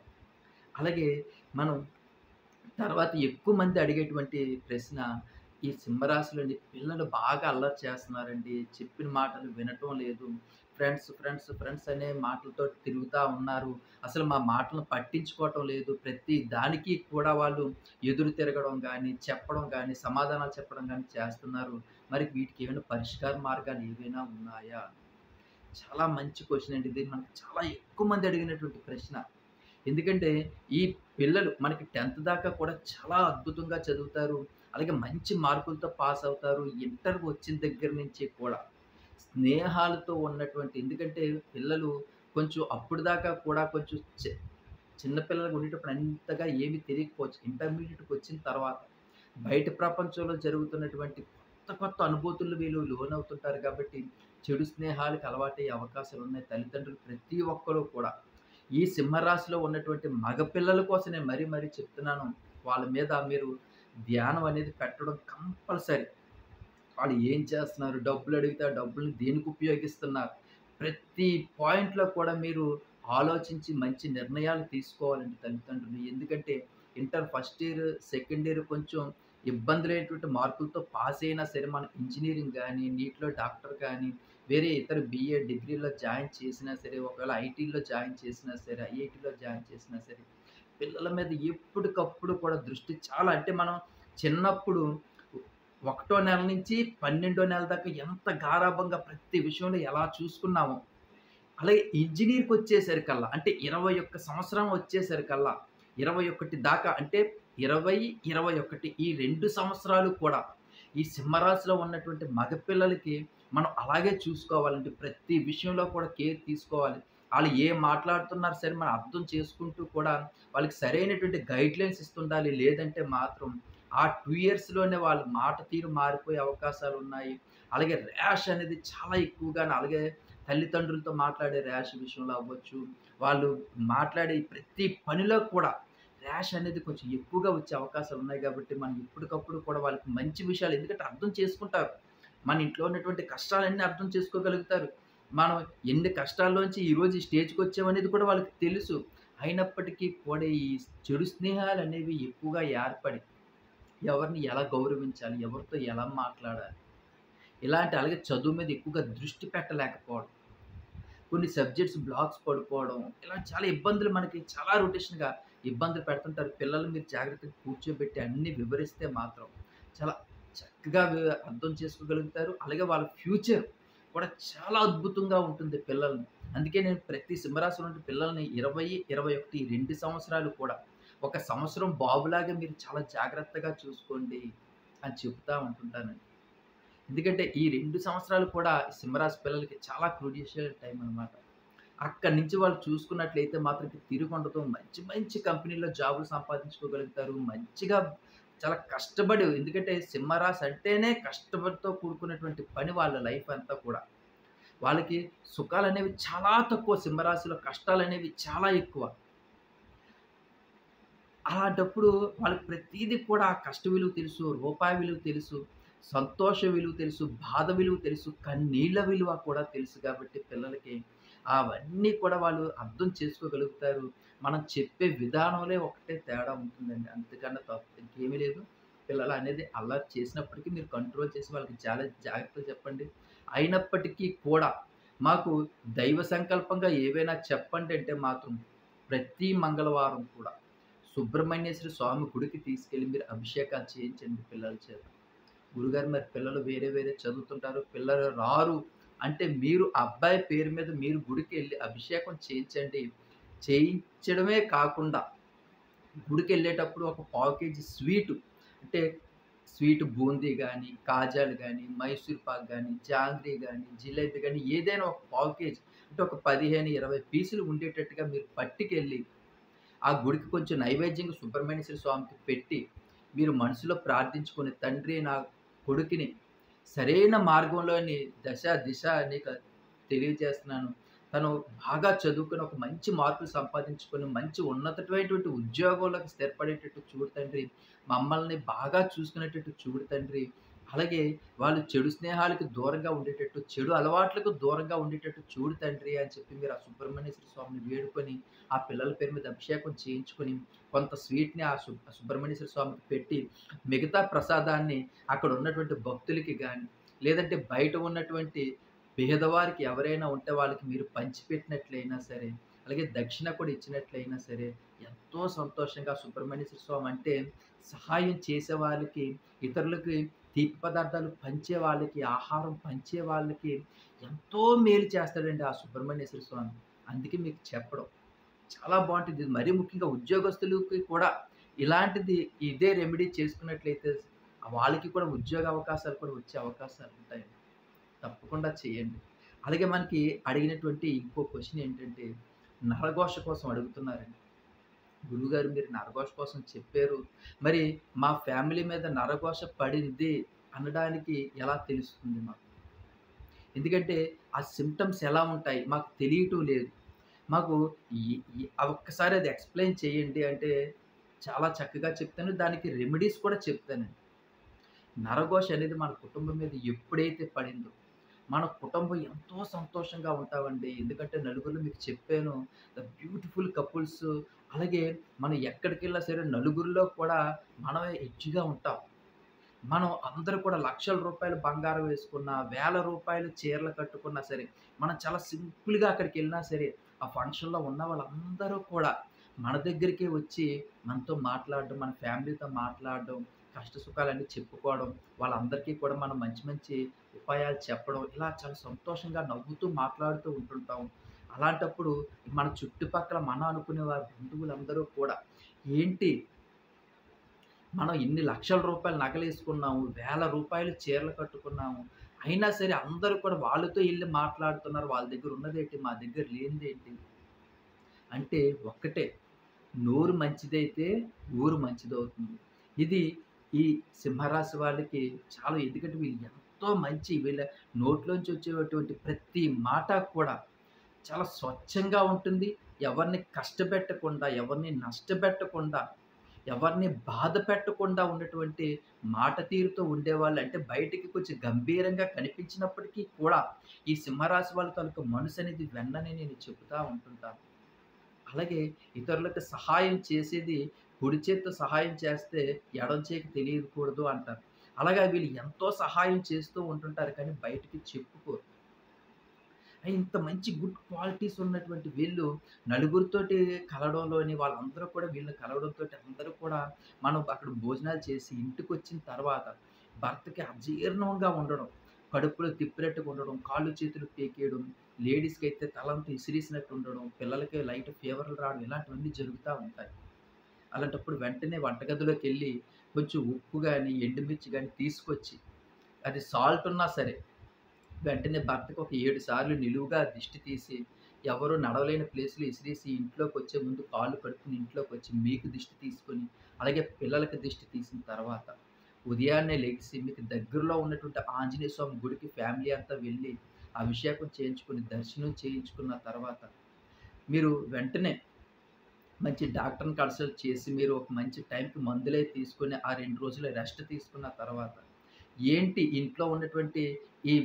S1: అలాగే మనం తర్వాత ఎక్కువ మంది అడిగేటువంటి ప్రశ్న, ఈ సింహరాశిలోని పిల్లలు బాగా అల్లరి చేస్తున్నారండి. చెప్పిన మాటలు వినటం లేదు. ఫ్రెండ్స్, ఫ్రెండ్స్, ఫ్రెండ్స్ అనే మాటలతో తిరుగుతా ఉన్నారు. అసలు మా మాటలను పట్టించుకోవటం లేదు. ప్రతి దానికి కూడా వాళ్ళు ఎదురు తిరగడం గానీ, చెప్పడం గానీ, సమాధానాలు చెప్పడం గానీ చేస్తున్నారు. మరి వీటికి ఏమైనా పరిష్కార మార్గాలు ఏవైనా ఉన్నాయా? చాలా మంచి క్వెషన్ అండి. ఇది మనకు చాలా ఎక్కువ మంది అడిగినటువంటి ప్రశ్న. ఎందుకంటే, ఈ పిల్లలు మనకి 10థ్ దాకా కూడా చాలా అద్భుతంగా చదువుతారు. అలాగే మంచి మార్కులతో పాస్ అవుతారు. ఇంటర్‌కి వచ్చిన దగ్గర నుంచి కూడా స్నేహాలతో ఉన్నటువంటి ఎందుకంటే పిల్లలు కొంచెం అప్పటిదాకా కూడా కొంచెం చిన్న పిల్లలుగా ఉండేటప్పుడు అంతగా ఏమి తెలియకపోవచ్చు. ఇంటర్మీడియేట్‌కి వచ్చిన తర్వాత బయట ప్రపంచంలో జరుగుతున్నటువంటి కొత్త కొత్త అనుభూతులు వీళ్ళు లోనవుతుంటారు కాబట్టి, చెడు స్నేహాలకు అలవాటయ్యే అవకాశాలున్నాయి. తల్లిదండ్రులు ప్రతి ఒక్కరు కూడా ఈ సింహరాశిలో ఉన్నటువంటి మగ పిల్లల కోసం నేను మరీ మరీ చెప్తున్నాను. వాళ్ళ మీద మీరు ధ్యానం అనేది పెట్టడం కంపల్సరీ. వాళ్ళు ఏం చేస్తున్నారు? డబ్బులు అడిగితే ఆ డబ్బుల్ని దేనికి ఉపయోగిస్తున్నారు? ప్రతి పాయింట్‌లో కూడా మీరు ఆలోచించి మంచి నిర్ణయాలు తీసుకోవాలండి తల్లిదండ్రులు. ఎందుకంటే inter first year, second year కొంచెం ఇబ్బందులైనటువంటి మార్కులతో పాస్ అయినా సరే మనం ఇంజినీరింగ్ గానీ, నీట్‌లో డాక్టర్ కానీ, వేరే ఇతర బీఏ, డిగ్రీలో జాయిన్ చేసినా సరే, ఒకవేళ ఐటీలో జాయిన్ చేసినా సరే, ఐఐటీలో జాయిన్ చేసినా సరే, పిల్లల మీద ఎప్పటికప్పుడు కూడా దృష్టి చాలా అంటే మనం చిన్నప్పుడు ఒకటో నెల నుంచి 12 నెల దాకా ఎంత గారాబంగా ప్రతి విషయంలో ఎలా చూసుకున్నామో, అలాగే ఇంజినీర్‌కొచ్చేసరికల్లా అంటే 21 సంవత్సరం వచ్చేసరికల్లా 21 దాకా అంటే 20, 21 ఈ 2 సంవత్సరాలు కూడా ఈ సింహరాశిలో ఉన్నటువంటి మగ పిల్లలకి మనం అలాగే చూసుకోవాలండి. ప్రతి విషయంలో కూడా కేర్ తీసుకోవాలి. ఆళ్ళు ఏం మాట్లాడుతున్నారు సరే మనం అర్థం చేసుకుంటూ కూడా వాళ్ళకి సరైనటువంటి గైడ్‌లైన్స్ ఇస్తుండాలి. లేదంటే మాత్రం ఆ 2 ఇయర్స్‌లోనే వాళ్ళ మాట తీరు మారిపోయే అవకాశాలున్నాయి. అలాగే ర్యాష్ అనేది చాలా ఎక్కువగాను అలాగే తల్లిదండ్రులతో మాట్లాడే ర్యాష్ విషయంలో అవ్వచ్చు. వాళ్ళు మాట్లాడే ప్రతి పనిలో కూడా ర్యాష్ అనేది కొంచెం ఎక్కువగా వచ్చే అవకాశాలున్నాయి గాబట్టి, మనం ఎప్పటికప్పుడు కూడా వాళ్ళకి మంచి విషయాలు ఎందుకంటే అర్థం చేసుకుంటారు. మన ఇంట్లో ఉన్నటువంటి కష్టాలన్నీ అర్థం చేసుకోగలుగుతారు. మనం ఎన్ని కష్టాల్లోంచి ఈరోజు ఈ స్టేజ్‌కొచ్చామనేది కూడా వాళ్ళకి తెలుసు. అయినప్పటికీ కూడా ఈ చెడు స్నేహాలనేవి ఎక్కువగా ఏర్పడి, ఎవరిని ఎలా గౌరవించాలి? ఎవరితో ఎలా మాట్లాడాలి? ఇలాంటి అలాగే చదువు మీద ఎక్కువగా దృష్టి పెట్టలేకపోవడం. కొన్ని సబ్జెక్ట్స్ బ్లాక్స్ పడిపోవడం. ఇలా చాలా ఇబ్బందులు మనకి చాలా రొటేషన్‌గా ఇబ్బందులు పెడుతుంటారు. పిల్లల్ని మీరు జాగ్రత్తగా కూర్చోబెట్టి అన్నీ వివరిస్తే మాత్రం చాలా చక్కగా అర్థం చేసుకోగలుగుతారు. అలాగే వాళ్ళ ఫ్యూచర్ కూడా చాలా అద్భుతంగా ఉంటుంది పిల్లల్ని. అందుకే నేను ప్రతి సింహరాశిలో ఉండే పిల్లల్ని 20, 21 ఈ 2 సంవత్సరాలు కూడా ఒక సంవత్సరం బాబులాగా మీరు చాలా జాగ్రత్తగా చూసుకోండి అని చెప్తా ఉంటుంటానండి. ఎందుకంటే ఈ 2 సంవత్సరాలు కూడా సింహరాశి పిల్లలకి చాలా క్రూషియల్ టైమ్ అనమాట. అక్కడి నుంచి వాళ్ళు చూసుకున్నట్లయితే మాత్రం ఇక తిరుగుండదు. మంచి మంచి కంపెనీలో జాబులు సంపాదించుకోగలుగుతారు. మంచిగా చాలా కష్టపడి ఎందుకంటే సింహరాశి అంటేనే కష్టపడితో కూడుకున్నటువంటి పని వాళ్ళ లైఫ్ అంతా కూడా. వాళ్ళకి సుఖాలనేవి చాలా తక్కువ. సింహరాశిలో కష్టాలనేవి చాలా ఎక్కువ. అలాంటప్పుడు వాళ్ళకి ప్రతీదీ కూడా ఆ కష్ట విలువ తెలుసు, రూపాయి విలువ తెలుసు, సంతోష విలువ తెలుసు, బాధ విలువ తెలుసు, కన్నీళ్ళ విలువ కూడా తెలుసు కాబట్టి పిల్లలకి అవన్నీ కూడా వాళ్ళు అర్థం చేసుకోగలుగుతారు. మనం చెప్పే విధానంలో ఒకటే తేడా ఉంటుందండి. అంతకన్నా తప్ప ఇంకేమీ లేదు. పిల్లలు అనేది అల్లరి చేసినప్పటికీ మీరు కంట్రోల్ చేసి వాళ్ళకి చాలా జాగ్రత్తలు చెప్పండి. అయినప్పటికీ కూడా మాకు దైవ సంకల్పంగా ఏవైనా చెప్పండి అంటే మాత్రం ప్రతి మంగళవారం కూడా సుబ్రహ్మణ్యేశ్వర స్వామి గుడికి తీసుకెళ్ళి మీరు అభిషేకాలు చేయించండి పిల్లల చేత. గురుగారు మరి పిల్లలు వేరే వేరే చదువుతుంటారు. పిల్లలు రారు అంటే మీరు అబ్బాయి పేరు మీద మీరు గుడికెళ్ళి అభిషేకం చేయించండి. చేయించడమే కాకుండా గుడికెళ్ళేటప్పుడు ఒక పావు కేజీ స్వీటు అంటే స్వీట్ బూందీ గానీ, కాజాలు గానీ, మైసూర్ పాక్ గానీ, జాంగ్రీ గానీ, జిలేబీ గానీ ఏదైనా ఒక పావు కేజీ అంటే ఒక 15, 20 పీసులు ఉండేటట్టుగా మీరు పట్టుకెళ్ళి ఆ గుడికి కొంచెం నైవేద్యంగా సుబ్రహ్మణ్యేశ్వర స్వామికి పెట్టి, మీరు మనసులో ప్రార్థించుకొని, తండ్రి నా కొడుకుని సరైన మార్గంలోని దశ, దిశ నీకు తెలియజేస్తున్నాను. తను బాగా చదువుకొని ఒక మంచి మార్కులు సంపాదించుకొని, మంచి ఉన్నతమైనటువంటి ఉద్యోగంలోకి స్థిరపడేటట్టు చూడు తండ్రి. మమ్మల్ని బాగా చూసుకునేటట్టు చూడు తండ్రి. అలాగే వాళ్ళు చెడు స్నేహాలకు దూరంగా ఉండేటట్టు, చెడు అలవాట్లకు దూరంగా ఉండేటట్టు చూడు తండ్రి అని చెప్పి మీరు ఆ సుబ్రహ్మణ్యేశ్వర స్వామిని వేడుకొని, ఆ పిల్లల పేరు మీద అభిషేకం చేయించుకొని, కొంత స్వీట్‌ని ఆ సుబ్రహ్మణ్యేశ్వర స్వామికి పెట్టి, మిగతా ప్రసాదాన్ని అక్కడ ఉన్నటువంటి భక్తులకి గాని, లేదంటే బయట ఉన్నటువంటి పేదవారికి ఎవరైనా ఉంటే వాళ్ళకి మీరు పంచిపెట్టినట్లయినా సరే, అలాగే దక్షిణ కూడా ఇచ్చినట్లయినా సరే, ఎంతో సంతోషంగా సుబ్రహ్మణ్యేశ్వర స్వామి అంటే సహాయం చేసే వాళ్ళకి, ఇతరులకి తీపి పదార్థాలు పంచే వాళ్ళకి, ఆహారం పంచే వాళ్ళకి ఎంతో మేలు చేస్తాడండి ఆ సుబ్రహ్మణ్యేశ్వర స్వామి. అందుకే మీకు చెప్పడం. చాలా బావుంటుంది. ఇది మరీ ముఖ్యంగా ఉద్యోగస్తులకి కూడా ఇలాంటిది ఇదే రెమెడీ చేసుకున్నట్లయితే వాళ్ళకి కూడా ఉద్యోగ అవకాశాలు కూడా వచ్చే అవకాశాలుంటాయండి. తప్పకుండా చేయండి. అలాగే మనకి అడిగినటువంటి ఇంకో క్వెషన్ ఏంటంటే, నరఘోష కోసం అడుగుతున్నారండి. గురువుగారు మీరు నరఘోష కోసం చెప్పారు. మరి మా ఫ్యామిలీ మీద నరఘోష పడింది అనడానికి ఎలా తెలుస్తుంది మాకు? ఎందుకంటే ఆ సింప్టమ్స్ ఎలా ఉంటాయి? మాకు తెలియటం లేదు. మాకు ఈ ఈ ఒక్కసారి అది ఎక్స్‌ప్లెయిన్ చేయండి అంటే చాలా చక్కగా చెప్తాను. దానికి రెమెడీస్ కూడా చెప్తానండి. నరఘోష అనేది మన కుటుంబం మీద ఎప్పుడైతే పడిందో, మన కుటుంబం ఎంతో సంతోషంగా ఉంటామండి. ఎందుకంటే నలుగురిలో మీకు చెప్పాను. ద బ్యూటిఫుల్ కపుల్స్ అలాగే మనం ఎక్కడికెళ్ళినా సరే నలుగురిలో కూడా మనమే ఎడ్జ్‌గా ఉంటాం. మనం అందరూ కూడా లక్షల రూపాయలు బంగారం వేసుకున్నా, వేల రూపాయలు చీరలు కట్టుకున్నా సరే, మనం చాలా సింపుల్‌గా అక్కడికెళ్ళినా సరే, ఆ ఫంక్షన్‌లో ఉన్న వాళ్ళందరూ కూడా మన దగ్గరికే వచ్చి మనతో మాట్లాడడం, మన ఫ్యామిలీతో మాట్లాడడం, కష్ట సుఖాలన్నీ చెప్పుకోవడం, వాళ్ళందరికీ కూడా మనం మంచి మంచి ఉపాయాలు చెప్పడం, ఇలా చాలా సంతోషంగా నవ్వుతూ మాట్లాడుతూ ఉంటుంటాం. అలాంటప్పుడు మన చుట్టుపక్కల మనం అనుకునే వారి బంధువులందరూ కూడా ఏంటి మనం ఇన్ని లక్షల రూపాయలు నగలేసుకున్నాము. వేల రూపాయలు చీరలు కట్టుకున్నాము. అయినా సరే అందరూ కూడా వాళ్ళతో ఎళ్లి మాట్లాడుతున్నారు. వాళ్ళ దగ్గర ఉన్నదేంటి? మా దగ్గర లేనిదేంటి? అంటే ఒక్కటే నోరు మంచిదైతే ఊరు మంచిదవుతుంది. ఇది ఈ సింహరాశి వాళ్ళకి చాలా ఎందుకంటే వీళ్ళు ఎంతో మంచి వీళ్ళ నోట్లోంచి వచ్చేటువంటి ప్రతి మాట కూడా చాలా స్వచ్ఛంగా ఉంటుంది. ఎవరిని కష్టపెట్టకుండా, ఎవరిని నష్టపెట్టకుండా ఎవరిని బాధ పెట్టకుండా ఉన్నటువంటి మాట తీరుతో ఉండేవాళ్ళు. అంటే బయటికి కొంచెం గంభీరంగా కనిపించినప్పటికీ కూడా, ఈ సింహరాశి వాళ్ళ తాలూకా మనసనేది వెన్నని నేను చెబుతా ఉంటుంటాను. అలాగే ఇతరులకు సహాయం చేసేది కుడి చేత్తో సహాయం చేస్తే ఎడమ చేయికి తెలియకూడదు అంటారు. అలాగా వీళ్ళు ఎంతో సహాయం చేస్తూ ఉంటుంటారు కానీ బయటికి చెప్పుకోరు. ఇంత మంచి గుడ్ క్వాలిటీస్ ఉన్నటువంటి వీళ్ళు నలుగురితోటి కలవడంలోని వాళ్ళందరూ కూడా వీళ్ళని కలవడంతోటి అందరూ కూడా మనం అక్కడ భోజనాలు చేసి ఇంటికొచ్చిన తర్వాత భర్తకి అజీర్ణంగా ఉండడం, కడుపులో తిప్పినట్టుగా ఉండడం, కాళ్ళు చేతులు పీకేయడం, లేడీస్‌కైతే తలంతా ఇసిరేసినట్టు ఉండడం, పిల్లలకి లైట్ ఫీవర్‌లు రావడం ఇలాంటివన్నీ జరుగుతా ఉంటాయి. అలాంటప్పుడు వెంటనే వంటగదిలోకెళ్ళి కొంచెం ఉప్పు గాని, ఎండుమిర్చి గాని తీసుకొచ్చి అది సాల్ట్ ఉన్నా సరే వెంటనే భర్తకి ఒక 7 సార్లు నిలువుగా దిష్టి తీసి, ఎవరు నడవలేని ప్లేస్‌లో ఇసిరేసి ఇంట్లోకొచ్చే ముందు కాళ్ళు కడుక్కొని ఇంట్లోకొచ్చి మీకు దిష్టి తీసుకొని, అలాగే పిల్లలకి దిష్టి తీసిన తర్వాత, ఉదయాన్నే లెగిసి మీకు దగ్గరలో ఉన్నటువంటి ఆంజనేయ స్వామి గుడికి ఫ్యామిలీ అంతా వెళ్లి, అభిషేకం చేయించుకొని, దర్శనం చేయించుకున్న తర్వాత, మీరు వెంటనే మంచి డాక్టర్‌ని కన్సల్ట్ చేసి మీరు ఒక మంచి టైంకి మందులయి తీసుకొని, ఆ 2 రోజులు రెస్ట్ తీసుకున్న తర్వాత, ఏంటి ఇంట్లో ఉన్నటువంటి ఈ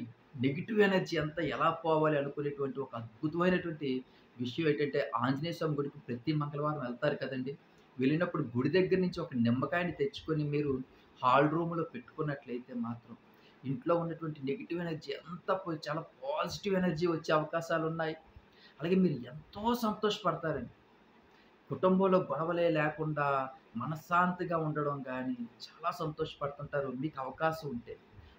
S1: నెగెటివ్ ఎనర్జీ అంతా ఎలా పోవాలి అనుకునేటువంటి ఒక అద్భుతమైనటువంటి విషయం ఏంటంటే, ఆంజనేయ స్వామి గుడికి ప్రతి మంగళవారం వెళ్తారు కదండీ! వెళ్ళినప్పుడు గుడి దగ్గర నుంచి ఒక నిమ్మకాయని తెచ్చుకొని మీరు హాల్ రూమ్‌లో పెట్టుకున్నట్లయితే మాత్రం, ఇంట్లో ఉన్నటువంటి నెగెటివ్ ఎనర్జీ అంతా పోయి చాలా పాజిటివ్ ఎనర్జీ వచ్చే అవకాశాలున్నాయి. అలాగే మీరు ఎంతో సంతోషపడతారండి. కుటుంబంలో గొడవలే లేకుండా మనశ్శాంతిగా ఉండడం గానీ, చాలా సంతోషపడుతుంటారు. మీకు అవకాశం ఉంటే.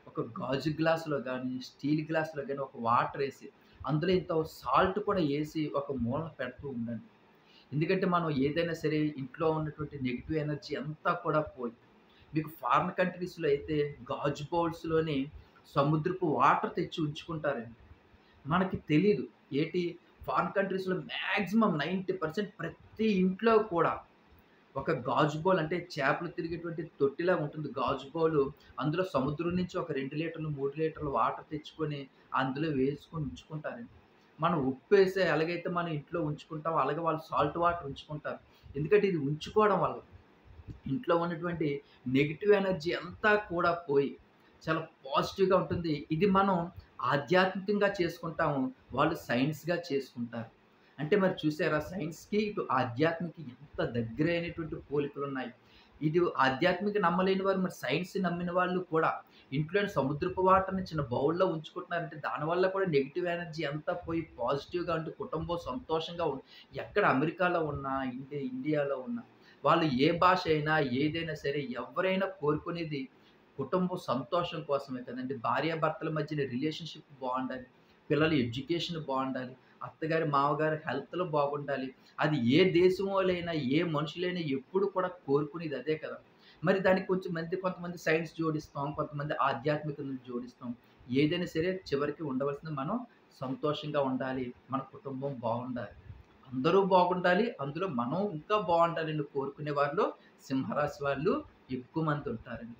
S1: ఒక గాజు గ్లాస్‌లో గానీ, స్టీల్ గ్లాస్‌లో గానీ ఒక వాటరేసి, అందులో ఇంత సాల్ట్ కూడా ఏసి ఒక మూలన పెడుతూ ఉండండి. ఎందుకంటే మనం ఏదైనా సరే ఇంట్లో ఉన్నటువంటి నెగెటివ్ ఎనర్జీ అంతా కూడా పోయి, మీకు ఫారిన్ కంట్రీస్‌లో అయితే గాజు బౌల్స్‌లోని సముద్రపు వాటర్ తెచ్చి ఉంచుకుంటారండి. మనకి తెలీదు. ఏటి ఫారిన్ కంట్రీస్‌లో మాక్సిమం 90% ప్రతి ఇంట్లో కూడా ఒక గాజు బౌల్ అంటే చేపలు తిరిగేటువంటి తొట్టిలాగా ఉంటుంది గాజు బౌలు. అందులో సముద్రం నుంచి ఒక 2 లీటర్లు, 3 లీటర్లు వాటర్ తెచ్చుకొని అందులో వేసుకొని ఉంచుకుంటారండి. మనం ఉప్పేసి ఎలాగైతే మనం ఇంట్లో ఉంచుకుంటామో అలాగే వాళ్ళు సాల్ట్ వాటర్ ఉంచుకుంటారు. ఎందుకంటే ఇది ఉంచుకోవడం వల్ల ఇంట్లో ఉన్నటువంటి నెగెటివ్ ఎనర్జీ అంతా కూడా పోయి చాలా పాజిటివ్‌గా ఉంటుంది. ఇది మనం ఆధ్యాత్మికంగా చేసుకుంటాము. వాళ్ళు సైన్స్‌గా చేసుకుంటారు. అంటే మరి చూసారా సైన్స్‌కి, ఇటు ఆధ్యాత్మికకి ఎంత దగ్గరైనటువంటి పోలికలున్నాయి. ఇది ఆధ్యాత్మిక నమ్మలేని వారు మరి సైన్స్ నమ్మిన వాళ్ళు కూడా ఇంట్లోని సముద్రపు వాటర్‌ని చిన్న బౌల్‌లో ఉంచుకుంటున్నారంటే దానివల్ల కూడా నెగెటివ్ ఎనర్జీ అంతా పోయి పాజిటివ్‌గా ఉంటూ కుటుంబం సంతోషంగా ఎక్కడ అమెరికాలో ఉన్నా, ఇండియాలో ఉన్నా వాళ్ళు ఏ భాష అయినా, ఏదైనా సరే ఎవరైనా కోరుకునేది కుటుంబం సంతోషం కోసమే కదండీ! భార్యాభర్తల మధ్యన రిలేషన్‌షిప్ బావుండాలి. పిల్లల ఎడ్యుకేషన్ బావుండాలి. అత్తగారి, మామగారి హెల్త్‌లు బాగుండాలి. అది ఏ దేశం వాళ్ళైనా, ఏ మనుషులైనా ఎప్పుడు కూడా కోరుకునేది అదే కదా! మరి దానికి కొంతమంది సైన్స్ జోడిస్తాం. కొంతమంది ఆధ్యాత్మికతను జోడిస్తాం. ఏదైనా సరే చివరికి ఉండవలసింది మనం సంతోషంగా ఉండాలి. మన కుటుంబం బావుండాలి. అందరూ బాగుండాలి. అందులో మనం ఇంకా బావుండాలని కోరుకునే వారిలో సింహరాశి వాళ్ళు ఎక్కువ మంది ఉంటారండి.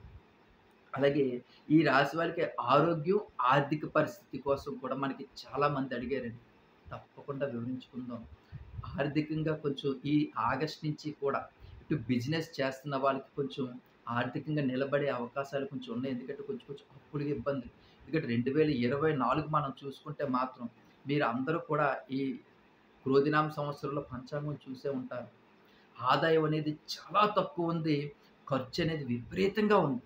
S1: అలాగే ఈ రాశి వారికి ఆరోగ్యం, ఆర్థిక పరిస్థితి కోసం కూడా మనకి చాలా మంది అడిగారండి. తప్పకుండా వివరించుకుందాం. ఆర్థికంగా కొంచెం ఈ ఆగస్ట్ నుంచి కూడా ఇటు బిజినెస్ చేస్తున్న వాళ్ళకి కొంచెం ఆర్థికంగా నిలబడే అవకాశాలు కొంచెం ఉన్నాయి. ఎందుకంటే కొంచెం కొంచెం అప్పుల ఇబ్బందులు. ఎందుకంటే 2024 మనం చూసుకుంటే మాత్రం మీరందరూ కూడా ఈ క్రోధినామ సంవత్సరంలో పంచాంగం చూసే ఉంటారు. ఆదాయం అనేది చాలా తక్కువుంది. ఖర్చనేది విపరీతంగా ఉంది.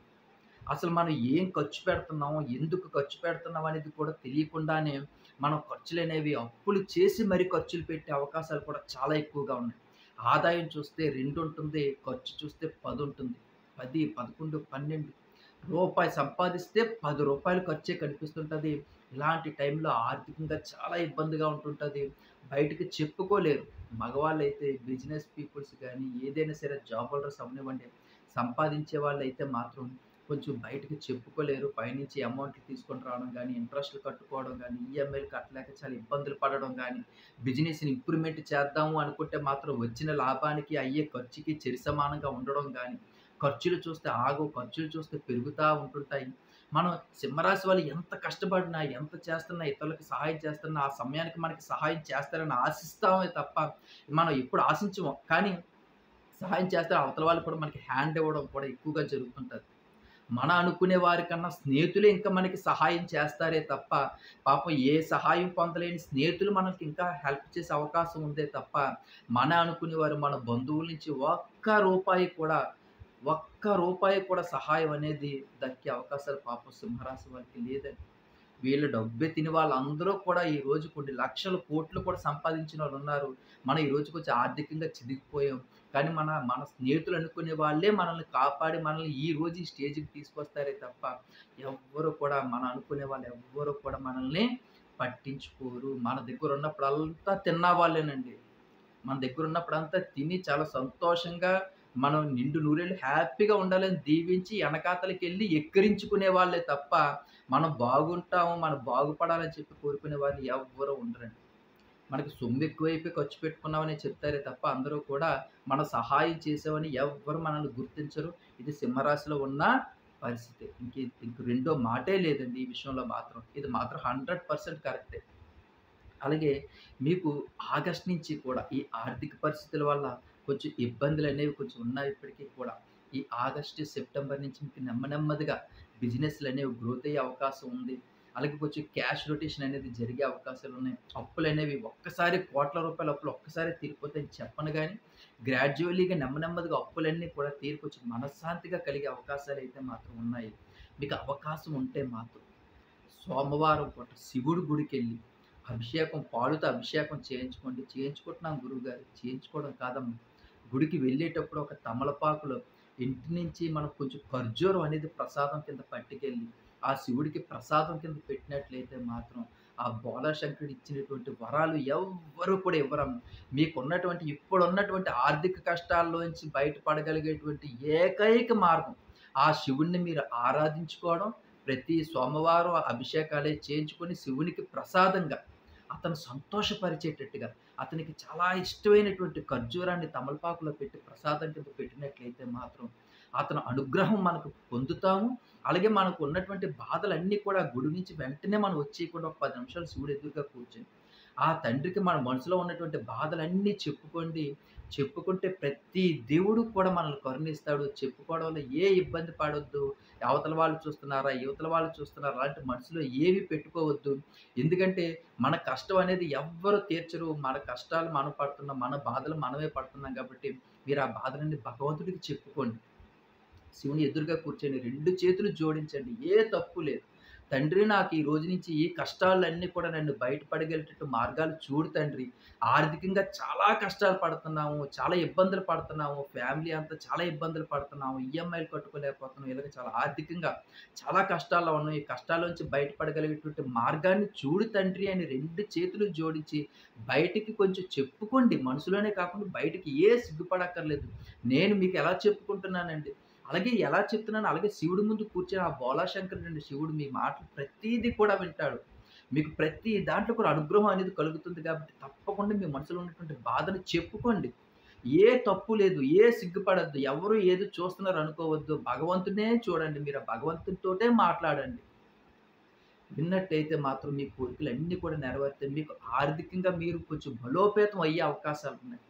S1: అసలు మనం ఏం ఖర్చు పెడుతున్నాము, ఎందుకు ఖర్చు పెడుతున్నాం అనేది కూడా తెలియకుండానే మనం ఖర్చులనేవి అప్పులు చేసి మరి ఖర్చులు పెట్టే అవకాశాలు కూడా చాలా ఎక్కువగా ఉన్నాయి. ఆదాయం చూస్తే 2 ఉంటుంది. ఖర్చు చూస్తే 10 ఉంటుంది. 10, 11, 12 రూపాయి సంపాదిస్తే రూ. 10 ఖర్చే కనిపిస్తుంటది. ఇలాంటి టైంలో ఆర్థికంగా చాలా ఇబ్బందిగా ఉంటుంటది. బయటకి చెప్పుకోలేరు. మగవాళ్ళైతే బిజినెస్ పీపుల్స్ గానీ, ఏదైనా సరే జాబ్ హోల్డర్స్ అవ్వనివ్వండి, సంపాదించే వాళ్ళైతే మాత్రం కొంచెం బయటకి చెప్పుకోలేరు. పైనుంచి అమౌంట్లు తీసుకొని రావడం గానీ, ఇంట్రెస్ట్‌లు కట్టుకోవడం గానీ, ఈఎంఐలు కట్టలేక చాలా ఇబ్బందులు పడడం గానీ, బిజినెస్‌ని ఇంప్రూవ్‌మెంట్ చేద్దాము అనుకుంటే మాత్రం వచ్చిన లాభానికి అయ్యే ఖర్చుకి సరిసమానంగా ఉండడం గానీ, ఖర్చులు చూస్తే ఆగవు. ఖర్చులు చూస్తే పెరుగుతా ఉంటుంటాయి. మనం సింహరాశి వాళ్ళు ఎంత కష్టపడినా, ఎంత చేస్తున్నా, ఇతరులకు సహాయం చేస్తున్నా, ఆ సమయానికి మనకి సహాయం చేస్తారని ఆశిస్తామే తప్ప, మనం ఎప్పుడు ఆశించము. కానీ సహాయం చేస్తే అవతల వాళ్ళు కూడా మనకి హ్యాండ్ ఇవ్వడం కూడా ఎక్కువగా జరుగుతుంటది. అనుకునే వారికన్నా స్నేహితులే ఇంకా మనకి సహాయం చేస్తారే తప్ప, పాపం ఏ సహాయం పొందలేని స్నేహితులు మనకి ఇంకా హెల్ప్ చేసే అవకాశం ఉందే తప్ప, అనుకునేవారు మన బంధువుల నుంచి ఒక్క రూపాయి కూడా సహాయం అనేది దక్కే అవకాశాలు పాపం సింహరాశి వారికి లేదండి. వీళ్ళు డబ్బే తిని వాళ్ళందరూ కూడా ఈరోజు కొన్ని లక్షల, కోట్లు కూడా సంపాదించినోళ్ళున్నారు. మనం ఈరోజు కొంచెం ఆర్థికంగా చితికిపోయాం. కానీ మన స్నేహితులు అనుకునే వాళ్ళే మనల్ని కాపాడి మనల్ని ఈరోజు ఈ స్టేజ్‌కి తీసుకొస్తారే తప్ప, ఎవ్వరు కూడా అనుకునే వాళ్ళు ఎవ్వరు కూడా మనల్ని పట్టించుకోరు. మన దగ్గరున్నప్పుడంతా తిన్న వాళ్ళేనండి. మన దగ్గరున్నప్పుడంతా తిని చాలా సంతోషంగా మనం నిండు నూరేళ్ళు హ్యాపీగా ఉండాలని దీవించి ఎనకాతలకెళ్ళి ఎక్కిరించుకునే వాళ్ళే తప్ప, మనం బాగుంటాము, మనం బాగుపడాలని చెప్పి కోరుకునే వాళ్ళు ఎవ్వరు ఉండరండి. మనకి సొమ్ము ఎక్కువైపోయి ఖర్చు పెట్టుకున్నామనే చెప్తారే తప్ప, అందరూ కూడా మన సహాయం చేసామని ఎవ్వరు మనల్ని గుర్తించరు. ఇది సింహరాశిలో ఉన్న పరిస్థితి. ఇంక రెండో మాటే లేదండి ఈ విషయంలో మాత్రం. ఇది మాత్రం 100% కరెక్టే. అలాగే మీకు ఆగస్ట్ నుంచి కూడా ఈ ఆర్థిక పరిస్థితుల వల్ల కొంచెం ఇబ్బందులనేవి కొంచెం ఉన్నప్పటికీ కూడా, ఈ ఆగస్టు, సెప్టెంబర్ నుంచి మీకు నెమ్మదిగా బిజినెస్‌లనేవి గ్రోత్ అయ్యే అవకాశం ఉంది. అలాగే కొంచెం క్యాష్ రొటేషన్ అనేది జరిగే అవకాశాలున్నాయి. అప్పులనేవి ఒక్కసారి కోట్ల రూపాయల అప్పులు ఒక్కసారే తీరిపోతాయని చెప్పను గానీ, గ్రాడ్యువల్లీగా నెమ్మదిగా అప్పులన్నీ కూడా తీరి కొంచెం మనశ్శాంతిగా కలిగే అవకాశాలైతే మాత్రం ఉన్నాయి. మీకు అవకాశం ఉంటే మాత్రం సోమవారం పూట శివుడి గుడికెళ్ళి పాలుతో అభిషేకం చేయించుకోండి. చేయించుకుంటున్నాం గురువుగారు. చేయించుకోవడం కాదమ్మా. గుడికి వెళ్ళేటప్పుడు ఒక తమలపాకులో ఇంటి నుంచి మనం కొంచెం ఖర్జూరం అనేది ప్రసాదం కింద పట్టుకెళ్ళి, ఆ శివుడికి ప్రసాదం కింద పెట్టినట్లయితే మాత్రం, ఆ బోళాశంకరుడు ఇచ్చినటువంటి వరాలు ఎవ్వరు కూడా ఇవ్వరమ్మా. ఇప్పుడున్నటువంటి ఆర్థిక కష్టాల్లోంచి బయటపడగలిగేటువంటి ఏకైక మార్గం, ఆ శివుడిని మీరు ఆరాధించుకోవడం, ప్రతి సోమవారం అభిషేకాలే చేయించుకొని శివునికి ప్రసాదంగా అతను సంతోషపరిచేటట్టుగా, అతనికి చాలా ఇష్టమైనటువంటి ఖర్జూరాన్ని తమలపాకులో పెట్టి ప్రసాదం కింద పెట్టినట్లయితే మాత్రం, అతని అనుగ్రహం మనకు పొందుతాము. అలాగే మనకు ఉన్నటువంటి బాధలన్నీ కూడా గుడి నుంచి వెంటనే మనం వచ్చేయకుండా ఒక 10 నిమిషాలు శివుడు ఎదురుగా కూర్చొని, ఆ తండ్రికి మన మనసులో ఉన్నటువంటి బాధలన్నీ చెప్పుకోండి. చెప్పుకుంటే ప్రతి దేవుడు కూడా మనల్ని కరుణిస్తాడు. చెప్పుకోవడంలో ఏ ఇబ్బంది పడొద్దు. అవతల వాళ్ళు చూస్తున్నారా? ఇవతల వాళ్ళు చూస్తున్నారా? అలాంటి మనసులో ఏవి పెట్టుకోవద్దు. ఎందుకంటే మన కష్టం అనేది ఎవ్వరు తీర్చరు. మన కష్టాలు మనం పడుతున్నాం. మన బాధలు మనమే పడుతున్నాం కాబట్టి మీరు ఆ బాధలన్నీ భగవంతుడికి చెప్పుకోండి. శివుని ఎదురుగా కూర్చొని 2 చేతులు జోడించండి. ఏ తప్పు లేదు. తండ్రి నాకు ఈ రోజు నుంచి ఈ కష్టాలన్నీ కూడా నన్ను బయటపడగలిగేటట్టు మార్గాలు చూడు తండ్రి. ఆర్థికంగా చాలా కష్టాలు పడుతున్నాము. చాలా ఇబ్బందులు పడుతున్నాము. ఫ్యామిలీ అంతా చాలా ఇబ్బందులు పడుతున్నాము. ఈఎంఐలు కట్టుకోలేకపోతున్నాం. ఇలాగ చాలా ఆర్థికంగా చాలా కష్టాల్లో ఉన్నాం. ఈ కష్టాల నుంచి బయటపడగలిగేటువంటి మార్గాన్ని చూడు తండ్రి అని 2 చేతులు జోడించి బయటికి కొంచెం చెప్పుకోండి. మనసులోనే కాకుండా బయటికి సిగ్గుపడక్కర్లేదు. నేను మీకు ఎలా చెప్పుకుంటున్నానండి. అలాగే ఎలా చెప్తున్నానో అలాగే శివుడి ముందు కూర్చొని ఆ బోలాశంకరుడండి శివుడు మీ మాటలు ప్రతీది కూడా వింటాడు. మీకు ప్రతి దాంట్లో కూడా అనుగ్రహం అనేది కలుగుతుంది కాబట్టి తప్పకుండా మీ మనసులో ఉన్నటువంటి బాధను చెప్పుకోండి. ఏ తప్పు లేదు. సిగ్గుపడొద్దు. ఎవరు ఏదో చూస్తున్నారు అనుకోవద్దు. భగవంతుడినే చూడండి. మీరు ఆ భగవంతుడితోటే మాట్లాడండి. విన్నట్టయితే మాత్రం మీ కోరికలన్నీ కూడా నెరవేరుతాయి. మీకు ఆర్థికంగా మీరు కొంచెం బలోపేతం అయ్యే అవకాశాలున్నాయి.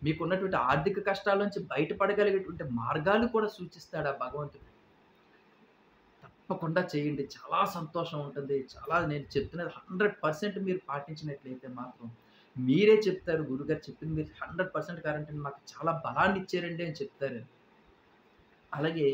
S1: మీకున్నటువంటి ఆర్థిక కష్టాల నుంచి బయటపడగలిగేటువంటి మార్గాలు కూడా సూచిస్తాడు ఆ భగవంతుడు. తప్పకుండా చేయండి. చాలా సంతోషం ఉంటుంది. చాలా నేను చెప్తున్నది 100% మీరు పాటించినట్లయితే మాత్రం మీరే చెప్తారు గురుగారు చెప్పింది మీరు 100% కరెక్ట్ అండి. మాకు చాలా బలాన్నిచ్చారండి అని చెప్తారండి. అలాగే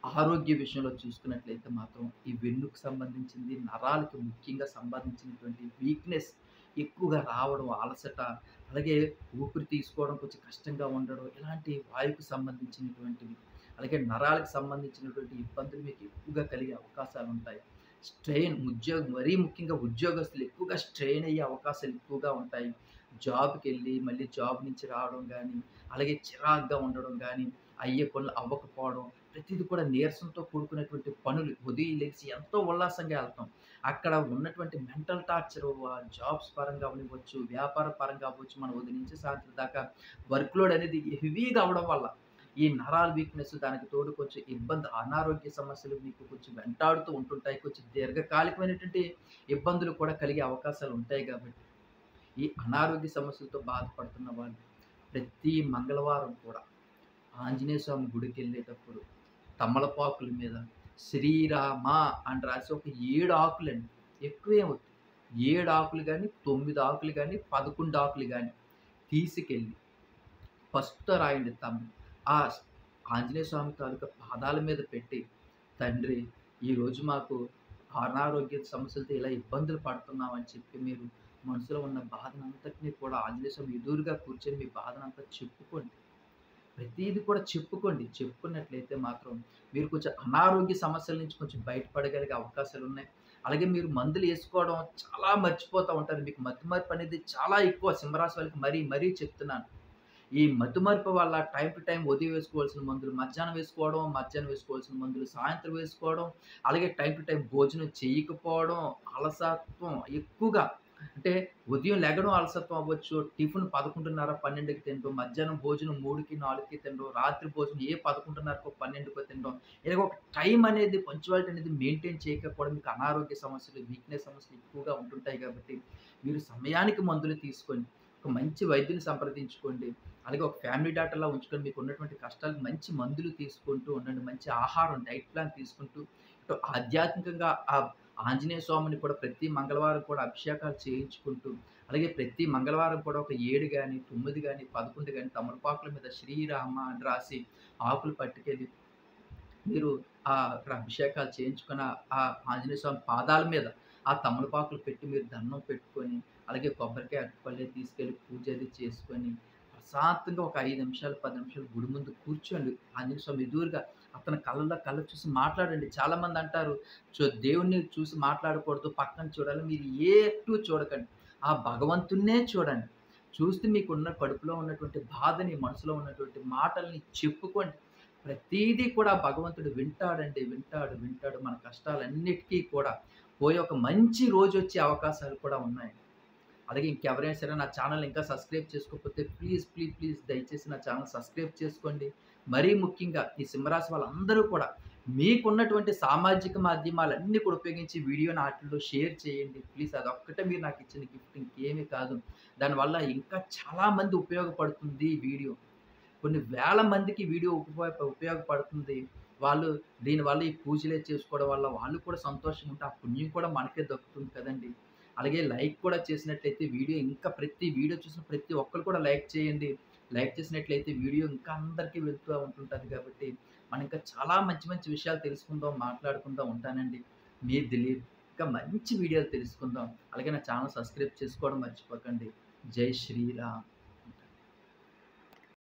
S1: ఆరోగ్య విషయంలో చూసుకున్నట్లయితే మాత్రం ఈ వెన్నుకు సంబంధించింది, నరాలకి ముఖ్యంగా సంబంధించినటువంటి వీక్‌నెస్ ఎక్కువగా రావడం, అలసట, అలాగే ఊపిరి తీసుకోవడం కొంచెం కష్టంగా ఉండడం, ఇలాంటి వాయువుకు సంబంధించినటువంటివి, అలాగే నరాలకు సంబంధించినటువంటి ఇబ్బందులు మీకు ఎక్కువగా కలిగే అవకాశాలుంటాయి. మరీ ముఖ్యంగా ఉద్యోగస్తులు ఎక్కువగా స్ట్రెయిన్ అయ్యే అవకాశాలు ఎక్కువగా ఉంటాయి. జాబ్‌కెళ్ళి మళ్ళీ జాబ్ నుంచి రావడం గానీ, అలాగే చిరాకుగా ఉండడం గానీ, అయ్యే పనులు అవ్వకపోవడం, ప్రతీది కూడా నీరసంతో కూడుకున్నటువంటి పనులు. ఉదయం లెగిసి ఎంతో ఉల్లాసంగా ఎళ్తాం. అక్కడ ఉన్నటువంటి మెంటల్ టార్చరు జాబ్స్ పరంగా అవ్వనివ్వచ్చు, వ్యాపార పరంగా అవ్వచ్చు, మనం ఉదయం నుంచి సాయంత్రం దాకా వర్క్ లోడ్ అనేది హెవీగా అవ్వడం వల్ల, ఈ నరాల వీక్‌నెస్ దానికి తోడు కొంచెం అనారోగ్య సమస్యలు మీకు కొంచెం వెంటాడుతూ ఉంటుంటాయి. కొంచెం దీర్ఘకాలికమైనటువంటి ఇబ్బందులు కూడా కలిగే అవకాశాలు ఉంటాయి గాబట్టి, ఈ అనారోగ్య సమస్యలతో బాధపడుతున్న వాళ్ళు ప్రతి మంగళవారం కూడా ఆంజనేయ స్వామి గుడికెళ్ళేటప్పుడు తమలపాకుల మీద శ్రీరామ అని రాసి ఒక 7 ఆకులండి. ఎక్కువేం వద్దు. 7 ఆకులు గాని, 9 ఆకులు గాని, 11 ఆకులు గాని తీసుకెళ్ళి పసుపుతో రాయండి ఆ ఆంజనేయ స్వామి తాలూకా పాదాల మీద పెట్టి, తండ్రి ఈరోజు మాకు అనారోగ్య సమస్యలతో ఇలా ఇబ్బందులు పడుతున్నామని చెప్పి మీరు మనసులో ఉన్న బాధనంతటిని కూడా ఆంజనేయ స్వామి ఎదురుగా కూర్చొని మీ బాధనంతా చెప్పుకోండి. ప్రతీది కూడా చెప్పుకోండి. చెప్పుకున్నట్లయితే మాత్రం మీరు కొంచెం అనారోగ్య సమస్యల నుంచి కొంచెం బయటపడగలిగే అవకాశాలున్నాయి. అలాగే మీరు మందులేసుకోవడం చాలా మర్చిపోతా ఉంటారు. మీకు మతిమరుపనేది చాలా ఎక్కువ సింహరాశి వాళ్ళకి మరీ చెప్తున్నాను. ఈ మతిమరుపు వల్ల టైమ్ టు టైమ్ ఉదయం వేసుకోవాల్సిన మందులు మధ్యాహ్నం వేసుకోవాల్సిన మందులు సాయంత్రం వేసుకోవడం, అలాగే టైమ్ టు టైమ్ భోజనం చేయకపోవడం, అలసత్వం ఎక్కువగా అంటే ఉదయం లెగడం అలసత్వం అవ్వచ్చు. టిఫిన్ 11:30, 12కి తినడం. మధ్యాహ్నం భోజనం 3కి, 4కి తినడం. రాత్రి భోజనం 11:30కో, 12కో తినడం. ఇలాగ ఒక టైం అనేది పంక్చువాలిటీ అనేది మెయింటైన్ చేయకపోవడం మీకు అనారోగ్య సమస్యలు, వీక్‌నెస్ సమస్యలు ఎక్కువగా ఉంటుంటాయి కాబట్టి, మీరు సమయానికి మందులు తీసుకొని, ఒక మంచి వైద్యుని సంప్రదించుకోండి. అలాగే ఒక ఫ్యామిలీ డాక్టర్‌లా ఉంచుకొని మీకున్నటువంటి కష్టాలకు మంచి మందులు తీసుకుంటూ ఉండండి. మంచి ఆహారం, డైట్ ప్లాన్ తీసుకుంటూ, ఇటు ఆధ్యాత్మికంగా ఆంజనేయ స్వామిని కూడా ప్రతి మంగళవారం కూడా అభిషేకాలు చేయించుకుంటూ, అలాగే ప్రతి మంగళవారం కూడా ఒక 7 గాని, 9 గాని, 11 గాని తమలపాకుల మీద శ్రీరామ అని రాసి ఆకులు పట్టుకెళ్ళి మీరు అక్కడ అభిషేకాలు చేయించుకొని ఆ ఆంజనేయ స్వామి పాదాల మీద ఆ తమలపాకులు పెట్టి మీరు దండం పెట్టుకొని, అలాగే కొబ్బరికాయ, అరటిపళ్ళు తీసుకెళ్ళి పూజ అది చేసుకొని, ప్రశాంతంగా ఒక 5 నిమిషాలు, 10 నిమిషాలు గుడి ముందు కూర్చోండి. ఆంజనేయ స్వామి ఎదురుగా అతని కళ్ళలో చూసి మాట్లాడండి. చాలామంది అంటారు, దేవుడిని చూసి మాట్లాడకూడదు, పక్కన చూడాలి. మీరు ఎటూ చూడకండి. ఆ భగవంతుడినే చూడండి. చూస్తే మీకున్న కడుపులో ఉన్నటువంటి బాధని, మనసులో ఉన్నటువంటి మాటల్ని చెప్పుకోండి. ప్రతీదీ కూడా భగవంతుడు వింటాడండి. వింటాడు. మన కష్టాలన్నిటికీ కూడా పోయి ఒక మంచి రోజొచ్చే అవకాశాలు కూడా ఉన్నాయి. అలాగే ఇంకెవరైనా సరే నా ఛానల్ ఇంకా సబ్స్క్రైబ్ చేసుకోకపోతే ప్లీజ్ దయచేసి నా ఛానల్ సబ్స్క్రైబ్ చేసుకోండి. మరీ ముఖ్యంగా ఈ సింహరాశి వాళ్ళందరూ కూడా మీకున్నటువంటి సామాజిక మాధ్యమాలన్నీ కూడా ఉపయోగించి వీడియోని ఆటిల్లో షేర్ చేయండి. ప్లీజ్ అదొక్కటే మీరు నాకిచ్చిన గిఫ్ట్ ఇంకేమీ కాదు. దానివల్ల ఇంకా చాలా మంది ఉపయోగపడుతుంది ఈ వీడియో. కొన్ని వేల మందికి వీడియో ఉపయోగపడుతుంది. వాళ్ళు దీనివల్ల ఈ పూజలే చేసుకోవడం వల్ల వాళ్ళు కూడా సంతోషంగా ఉంటే, ఆ పుణ్యం కూడా మనకే దక్కుతుంది కదండీ! అలాగే లైక్ కూడా చేసినట్లయితే వీడియో ఇంకా ప్రతి వీడియో చూసిన ప్రతి ఒక్కళ్ళు కూడా లైక్ చేయండి. లైక్ చేసినట్లయితే వీడియో ఇంకా అందరికీ వెళ్తూ ఉంటుంటది కాబట్టి, మనం ఇంకా చాలా మంచి మంచి విషయాలు తెలుసుకుందాం, మాట్లాడుకుందాం. ఉంటానండి. మీ దిలీప్. ఇంకా మంచి వీడియోలు తెలుసుకుందాం. అలాగే నా ఛానల్ సబ్స్క్రైబ్ చేసుకోవడం మర్చిపోకండి. జై శ్రీరామ్.